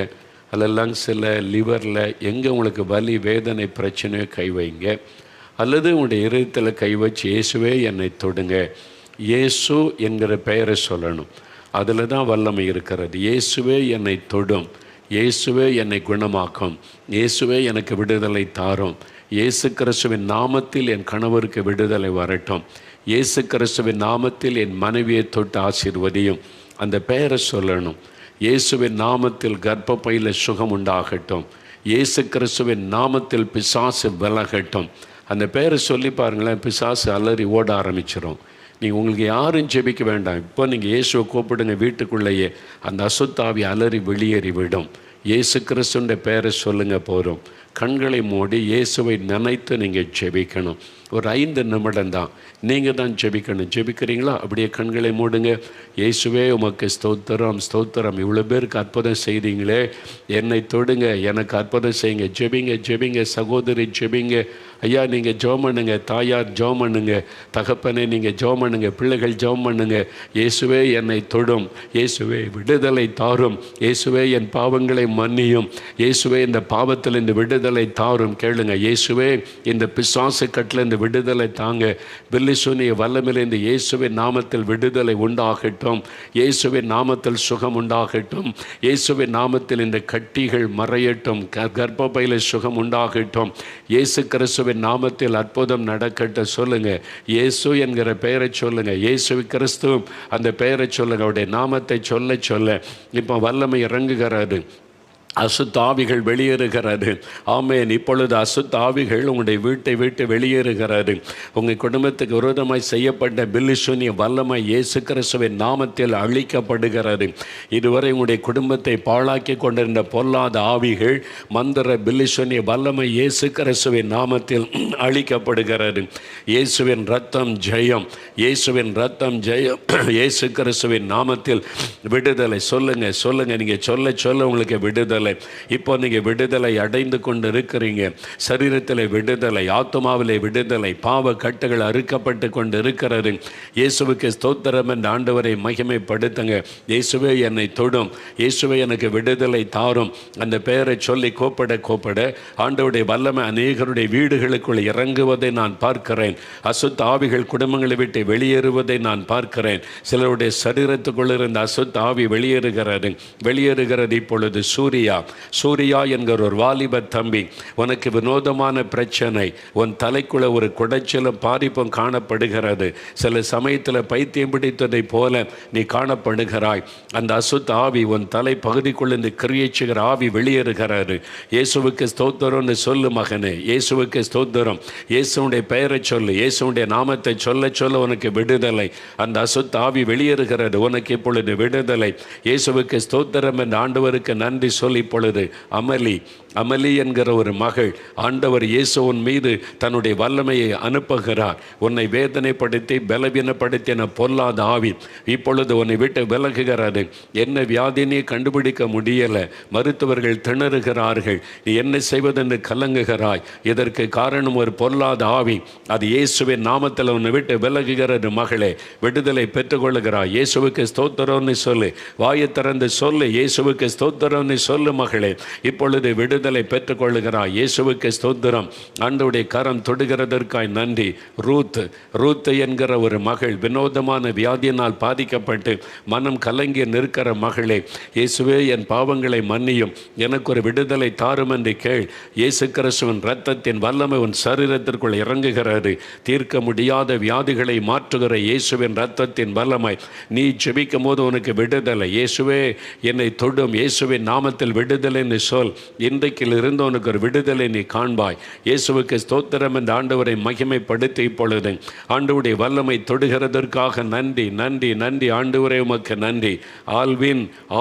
அல்லது லங்ஸில், லிவரில் எங்கே உங்களுக்கு வலி வேதனை பிரச்சனையோ கை வைங்க. அல்லது உங்களுடைய இருதயத்தில் கை வச்சு இயேசுவே என்னை தொடுங்க, இயேசு என்கிற பெயரை சொல்லணும். அதில் தான் வல்லமை இருக்கிறது. இயேசுவே என்னை தொடும், இயேசுவே என்னை குணமாக்கும், இயேசுவே எனக்கு விடுதலை தாரும், இயேசு கிறிஸ்துவின் நாமத்தில் என் கணவருக்கு விடுதலை வரட்டும், இயேசு கிறிஸ்துவின் நாமத்தில் என் மனைவியை தொட்டு ஆசீர்வதியும். அந்த பெயரை சொல்லணும். இயேசுவின் நாமத்தில் கர்ப்பப்பையில் சுகம் உண்டாகட்டும், இயேசு கிறிஸ்துவின் நாமத்தில் பிசாசு விலகட்டும். அந்த பெயரை சொல்லி பாருங்களேன், பிசாசு அலறி ஓட ஆரம்பிச்சிடும். நீங்கள் உங்களுக்கு யாரும் ஜெபிக்க வேண்டாம். இப்போ நீங்கள் இயேசுவை கூப்பிடுங்க, வீட்டுக்குள்ளேயே அந்த அசுத்தாவி அலறி வெளியேறி விடும். இயேசு கிறிஸ்துவின் பெயரை சொல்லுங்கள் போகிறோம். கண்களை மூடி இயேசுவை நினைத்து நீங்கள் ஜெபிக்கணும். ஒரு 5 நிமிடம் தான் நீங்கள் தான் ஜெபிக்கணும். ஜெபிக்கிறீங்களா? அப்படியே கண்களை மூடுங்க. இயேசுவே உமக்கு ஸ்தோத்திரம், ஸ்தோத்திரம். இவ்வளோ பேருக்கு அற்புதம் செய்தீங்களே, என்னை தொடுங்க, எனக்கு அற்புதம் செய்யுங்க. ஜெபிங்க, ஜெபிங்க. சகோதரி ஜெபிங்க. ஐயா நீங்கள் ஜெபம் பண்ணுங்க, தாயார் ஜெபம் பண்ணுங்க, தகப்பனே நீங்கள் ஜெபம் பண்ணுங்க, பிள்ளைகள் ஜெபம் பண்ணுங்க. இயேசுவே என்னை தொடும், இயேசுவே விடுதலை தாரும், இயேசுவே என் பாவங்களை மன்னியும், இயேசுவே இந்த பாவத்தில் இந்த விடுதலை தாரும். கேளுங்க, இயேசுவே இந்த பிசாசு கட்டில் இந்த விடுதலை தாங்க. பில்லிசூனிய வல்லமிலிருந்து இயேசுவின் நாமத்தில் விடுதலை உண்டாகட்டும், இயேசுவின் நாமத்தில் சுகம் உண்டாகட்டும், இயேசுவின் நாமத்தில் இந்த கட்டிகள் மறையட்டும், கர்ப்பப்பையில் சுகம் உண்டாகட்டும், இயேசு கிறிஸ்துவின் நாமத்தில் அற்புதம் நடக்கட்டும். சொல்லுங்க, இயேசு என்கிற பெயரை சொல்லுங்க, இயேசு கிறிஸ்து அந்த பெயரை சொல்லுங்க. அவருடைய நாமத்தை சொல்ல சொல்ல இப்போ வல்லமை இறங்குகிறாரு, அசுத்தாவிகள் வெளியேறுகிறது. ஆமேன். இப்பொழுது அசுத்தாவிகள் உங்களுடைய வீட்டை விட்டு வெளியேறுகிறது. உங்கள் குடும்பத்துக்கு விரோதமாய் செய்யப்பட்ட பில்லிசூனிய வல்லமை இயேசு கிறிஸ்துவின் நாமத்தில் அழிக்கப்படுகிறது. இதுவரை உங்களுடைய குடும்பத்தை பாழாக்கி கொண்டிருந்த பொல்லாத ஆவிகள், மந்திர பில்லிசூனிய வல்லமை இயேசு கிறிஸ்துவின் நாமத்தில் அழிக்கப்படுகிறது. இயேசுவின் ரத்தம் ஜெயம், இயேசுவின் ரத்தம் ஜெயம், இயேசு கிறிஸ்துவின் நாமத்தில் விடுதலை. சொல்லுங்க, சொல்லுங்க. நீங்கள் சொல்ல சொல்ல உங்களுக்கு விடுதலை. இப்போ நீங்கள் விடுதலை அடைந்து கொண்டு இருக்கிறீங்க. சரீரத்தில் விடுதலை, ஆத்மாவிலே விடுதலை, பாவ கட்டுகள் அறுக்கப்பட்டு கொண்டு இருக்கிறது. இயேசுவுக்கு ஸ்தோத்திரம் என்ற ஆண்டவரை மகிமைப்படுத்துங்க. இயேசுவே என்னை தொடும், இயேசுவே எனக்கு விடுதலை தாரும். அந்த பெயரை சொல்லி கோப்பட கோப்பட ஆண்டவருடைய வல்லமை அநேகருடைய வீடுகளுக்குள் இறங்குவதை நான் பார்க்கிறேன். அசுத்த ஆவிகள் குடும்பங்களை விட்டு வெளியேறுவதை நான் பார்க்கிறேன். சிலருடைய சரீரத்துக்குள் இருந்த அசுத்த ஆவி வெளியேறுகிறது. இப்பொழுது சூரியா என்கிற ஒரு வாலிப தம்பி, உனக்கு வினோதமான பிரச்சனை, உன் தலைக்குள்ள ஒரு குடைச்சலும் பாதிப்பும் காணப்படுகிறது. சில சமயத்தில் பைத்தியம் பிடித்ததை போல நீ காணப்படுகிறாய். அந்த அசுத்த ஆவி உன் தலை பகுதிக்குள்ள கிரியேச்சுகிற ஆவி வெளியேறுகிறாரு. இயேசுவுக்கு ஸ்தோத்திரம்னு சொல்லு மகனே, இயேசுவுக்கு ஸ்தோத்திரம். இயேசுடைய பெயரை சொல்லு, இயேசுடைய நாமத்தை சொல்ல சொல்ல உனக்கு விடுதலை. அந்த அசுத்த ஆவி வெளியேறுகிறது. உனக்கு இப்பொழுது விடுதலை. இயேசுவுக்கு ஸ்தோத்திரம் என்ற ஆண்டவருக்கு நன்றி சொல்லி இப்பொழுது அமலி என்கிற ஒரு மகள், ஆண்டவர் இயேசுவின் மீது தன்னுடைய வல்லமையை அனுப்புகிறார். உன்னை வேதனைப்படுத்தி பலவீனப்படுத்தின பொல்லாத ஆவி இப்பொழுது உன்னை விட்டு விலகுகிறது. என்ன வியாதினே கண்டுபிடிக்க முடியலை, மருத்துவர்கள் திணறுகிறார்கள், நீ என்ன செய்வதென்று கலங்குகிறாய். இதற்கு காரணம் ஒரு பொல்லாத ஆவி. அது இயேசுவின் நாமத்தில் உன்னை விட்டு விலகுகிறது. மகளே, விடுதலை பெற்றுக்கொள்ளுகிறாய். இயேசுவுக்கு ஸ்தோத்திரம்னு சொல்லு, வாயை திறந்து சொல்லு, இயேசுவுக்கு ஸ்தோத்திரம்னு சொல்லு மகளே, இப்பொழுது விடுதலை பெற்றுக்கொள்ளுகிறாய். இயேசுவுக்கு ஸ்தோத்திரம். ஆண்டவருடைய கரம் தொடுகிறதற்காய் நன்றி. ரூத் என்கிற ஒரு மகள் வினோதமான வியாதியினால் பாதிக்கப்பட்டு மனம் கலங்கி நிற்கிற மகளே, இயேசுவே என் பாவங்களை மன்னியும், எனக்கு ஒரு விடுதலை தாரும் என்று கேள். இயேசு கிறிஸ்துவின் இரத்தத்தின் வல்லமை உன் சரீரத்திற்குள் இறங்குகிறது. தீர்க்க முடியாத வியாதிகளை மாற்றுகிற இயேசுவின் இரத்தத்தின் வல்லமை. நீ ஜெபிக்கும் போது உனக்கு விடுதலை. இயேசுவே என்னை தொடும், இயேசுவின் நாமத்தில் விடுதலை என்று சொல். இன்றைக்கில் இருந்து உனக்கு ஒரு விடுதலை நீ காண்பாய். இயேசுவுக்கு ஸ்தோத்திரம் என்று ஆண்டவரை மகிமைப்படுத்தி இப்பொழுது ஆண்டவருடைய வல்லமை தொடுகிறதற்காக நன்றி நன்றி நன்றி. ஆண்டவரே உமக்கு நன்றி.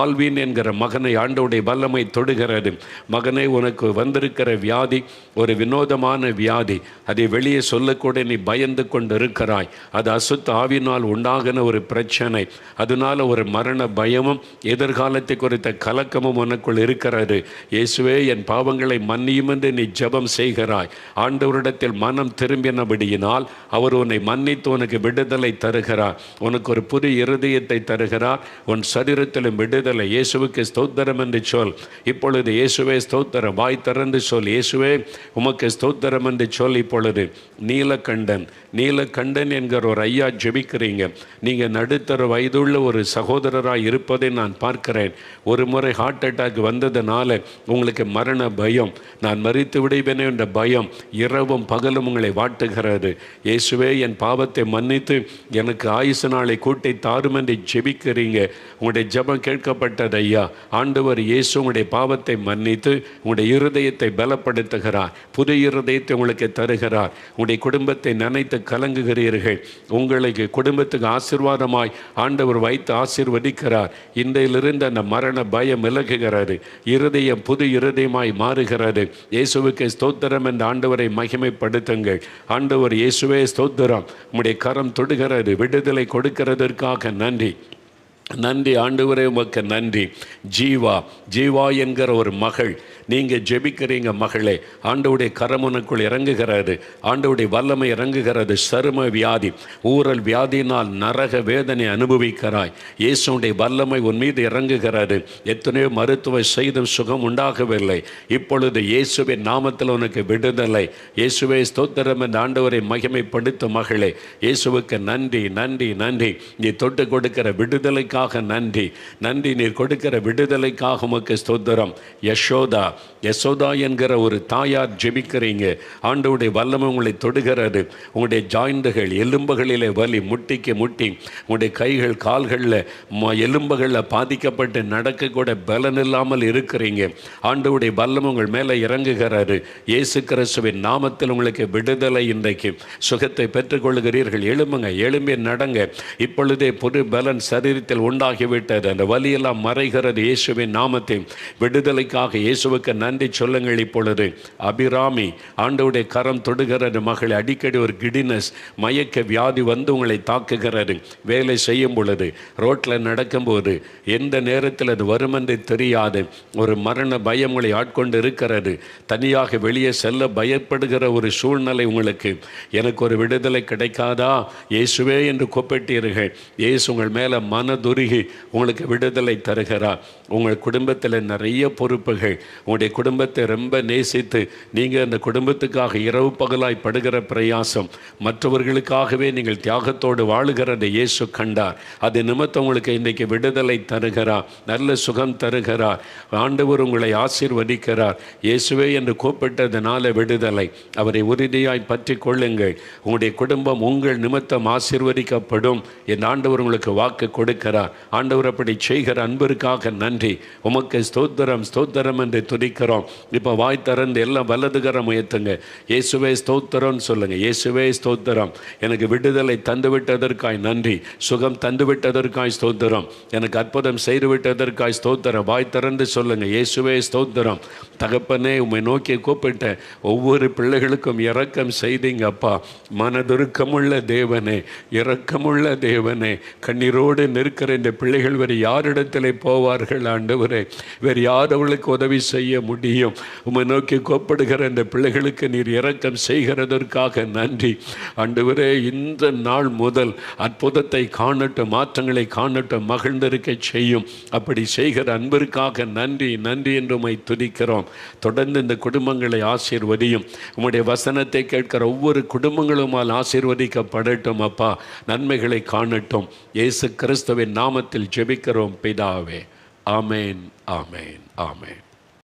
ஆல்வின் என்கிற மகனை ஆண்டவருடைய வல்லமை தொடுகிறது. மகனை, உனக்கு வந்திருக்கிற வியாதி ஒரு வினோதமான வியாதி. அதை வெளியே சொல்லக்கூட நீ பயந்து கொண்டு இருக்கிறாய். அது அசுத்த ஆவினால் உண்டாகின ஒரு பிரச்சனை. அதனால ஒரு மரண பயமும் எதிர்காலத்தை குறித்த கலக்கமும் உனக்குள் இருக்கிறது. இயேசுவே என் பாவங்களை மன்னியும் என்று நீ ஜெபம் செய்கிறாய். ஆண்டவரிடத்தில் மனம் திரும்பினபடியினால் அவர் உன்னை மன்னித்து உனக்கு விடுதலை தருகிறார். உனக்கு ஒரு புது இருதயத்தை தருகிறார். உன் சரீரத்திலும் விடுதலை. இயேசுவுக்கு ஸ்தோத்திரம் என்று சொல். இப்பொழுது இயேசுவே ஸ்தோத்திரம். வாய் திறந்து சொல். இயேசுவே உமக்கு ஸ்தோத்திரம் என்று சொல். இப்பொழுது நீலகண்டன் என்கிற ஒரு ஐயா ஜெபிக்கிறீங்க. நீங்கள் நடுத்தர வயதுள்ள ஒரு சகோதரராக இருப்பதை நான் பார்க்கிறேன். ஒரு முறை ஹார்ட் அட்டாக் வந்ததுனால உங்களுக்கு மரண பயம், நான் மரித்து விடுவேனே என்ற பயம் இரவும் பகலும் உங்களை வாட்டுகிறது. இயேசுவே என் பாவத்தை மன்னித்து எனக்கு ஆயுசு நாளை கூட்டி தாரும் என்று ஜெபிக்கிறீங்க. உங்களுடைய ஜெபம் கேட்கப்பட்டது ஐயா. ஆண்டவர் இயேசு உங்களுடைய பாவத்தை மன்னித்து உங்களுடைய இருதயத்தை பலப்படுத்துகிறார். புது இருதயத்தை உங்களுக்கு தருகிறார். உங்களுடைய குடும்பத்தை நினைத்து கலங்குகிறீர்கள். உங்களுக்கு குடும்பத்துக்கு ஆசீர்வாதமாய் ஆண்டவர் வைத்து ஆசீர்வதிக்கிறார். இன்றையிலிருந்து அந்த மரண பயம் விலகுகிறது. இருதயம் புது இருதயமாய் மாறுகிறது. இயேசுவுக்கு ஸ்தோத்திரம் என்ற ஆண்டவரை மகிமைப்படுத்துங்கள். ஆண்டவர் இயேசுவே ஸ்தோத்திரம். உம்முடைய கரம் தொடுகிறது. விடுதலை கொடுக்கிறதற்காக நன்றி நன்றி. ஆண்டவரே உமக்கு நன்றி. ஜீவா என்கிற ஒரு மகள், நீங்கள் ஜெபிக்கிறீங்க மகளே. ஆண்டவருடைய கரம் உனக்குள் இறங்குகிறது. ஆண்டவருடைய வல்லமை இறங்குகிறது. சரும வியாதி, ஊரல் வியாதியினால் நரக வேதனை அனுபவிக்கிறாய். இயேசுடைய வல்லமை உன் மீது இறங்குகிறது. எத்தனையோ மருத்துவ செய்தும் சுகம் உண்டாகவில்லை. இப்பொழுது இயேசுவின் நாமத்தில் உனக்கு விடுதலை. இயேசுவே ஸ்தோத்திரம் என்ற ஆண்டவரை மகிமைப்படுத்தும் மகளே. இயேசுவுக்கு நன்றி நன்றி நன்றி. நீ தொட்டு கொடுக்கிற விடுதலைக்காக நன்றி நன்றி. நீர் கொடுக்கிற விடுதலைக்காக உமக்கு ஸ்தோத்திரம். யசோதா என்கிற ஒரு தாயார் ஜெபிக்கிறீங்க. ஆண்டவருடைய வல்லமை உங்களை தொடுகிறது. உங்களுடைய ஜாயிண்டுகள், எலும்புகளிலே வலி, முட்டிக்கு முட்டி, உங்களுடைய கைகள் கால்களில் எலும்புகளில் பாதிக்கப்பட்டு நடக்க கூட பலன் இல்லாமல் இருக்கிறீங்க. ஆண்டவருடைய வல்லமை உங்கள் மேலே இறங்குகிறது. இயேசு கிறிஸ்துவின் நாமத்தில் உங்களுக்கு விடுதலை. இன்றைக்கு சுகத்தை பெற்றுக்கொள்கிறீர்கள். எழும்பி நடங்க. இப்பொழுதே புது பலன் சரீரத்தில் உண்டாகிவிட்டது. அந்த வலியெல்லாம் மறைகிறது. இயேசுவின் நாமத்தில் விடுதலைக்காக இயேசுவுக்கு நன்றி சொல்லுங்கள். இப்பொழுது அபிராமி, ஆண்டவருடைய கரம் தொடுகிறது. மகள், அடிக்கடி ஒரு கிடினஸ், மயக்க வியாதி வந்து உங்களை தாக்குகிறது. வேலை செய்யும் பொழுது, ரோட்டில் நடக்கும்போது, எந்த நேரத்தில் அது வரும் என்று தெரியாது. ஒரு மரண பயம் உங்களை ஆட்கொண்டு இருக்கிறது. தனியாக வெளியே செல்ல பயப்படுகிற ஒரு சூழ்நிலை உங்களுக்கு. எனக்கு ஒரு விடுதலை கிடைக்காதா இயேசுவே என்று கூப்பிட்டீர்கள். இயேசு உங்கள் மேலே மனதுருகி உங்களுக்கு விடுதலை தருகிறார். உங்கள் குடும்பத்தில் நிறைய பொறுப்புகள். உங்களுடைய குடும்பத்தை ரொம்ப நேசித்து நீங்கள் அந்த குடும்பத்துக்காக இரவு பகலாய் படுகிற பிரயாசம், மற்றவர்களுக்காகவே நீங்கள் தியாகத்தோடு வாழுகிறதை இயேசு கண்டார். அது நிமித்தம் உங்களுக்கு இன்றைக்கு விடுதலை தருகிறார். நல்ல சுகம் தருகிறார். ஆண்டவர் உங்களை ஆசீர்வதிக்கிறார். இயேசுவே என்று கூப்பிட்டதுனால விடுதலை. அவரை உறுதியாய் பற்றி கொள்ளுங்கள். உங்களுடைய குடும்பம் உங்கள் நிமித்தம் ஆசீர்வதிக்கப்படும் என் ஆண்டவர் உங்களுக்கு வாக்கு கொடுக்கிறார். ஆண்டவர் அப்படி செய்கிற அன்பிற்காக நன்றி. உமக்கு ஸ்தோத்திரம் ஸ்தோத்திரம் என்று துதிக்கிறோம். இப்போ வாய் திறந்து எல்லாம் வலதுகரம் உயர்த்துங்க. இயேசுவே ஸ்தோத்திரம்னு சொல்லுங்க. இயேசுவே ஸ்தோத்திரம். எனக்கு விடுதலை தந்துவிட்டதற்காய் நன்றி. சுகம் தந்துவிட்டதற்காய் ஸ்தோத்திரம். எனக்கு அற்புதம் செய்துவிட்டதற்காய் ஸ்தோத்திரம். வாய் திறந்து சொல்லுங்க. இயேசுவே ஸ்தோத்திரம். தகப்பனே, உம்மை நோக்கி கூப்பிட்ட ஒவ்வொரு பிள்ளைகளுக்கும் இரக்கம் செய்தீங்க அப்பா. மனதுருக்கமுள்ள தேவனே, இரக்கமுள்ள தேவனே, கண்ணீரோடு நிற்கிற ஆண்டவரே, இந்த பிள்ளைகள் வேறு யாரிடத்தில் போவார்கள் ஆண்டவரே? வேறு யார் அவளுக்கு உதவி செய்ய முடியும்? உம்மை நோக்கி கோப்படுகிற இந்த பிள்ளைகளுக்கு நீர் இரக்கம் செய்கிறதற்காக நன்றி ஆண்டவரே. இந்த நாள் முதல் அற்புதத்தை காணட்டும், மாற்றங்களை காணட்டும், மகிழ்ந்திருக்க செய்யும். அப்படி செய்கிற அன்பிற்காக நன்றி நன்றி என்று உம்மை துதிக்கிறோம். தொடர்ந்து இந்த குடும்பங்களை ஆசீர்வதியும். உம்முடைய வசனத்தை கேட்கிற ஒவ்வொரு குடும்பங்களுமால் ஆசீர்வதிக்கப்படட்டும் அப்பா. நன்மைகளை காணட்டும். இயேசு கிறிஸ்துவின் நாமத்தில் ஜெபிக்கிறோம் பிதாவே. ஆமேன், ஆமேன், ஆமேன்.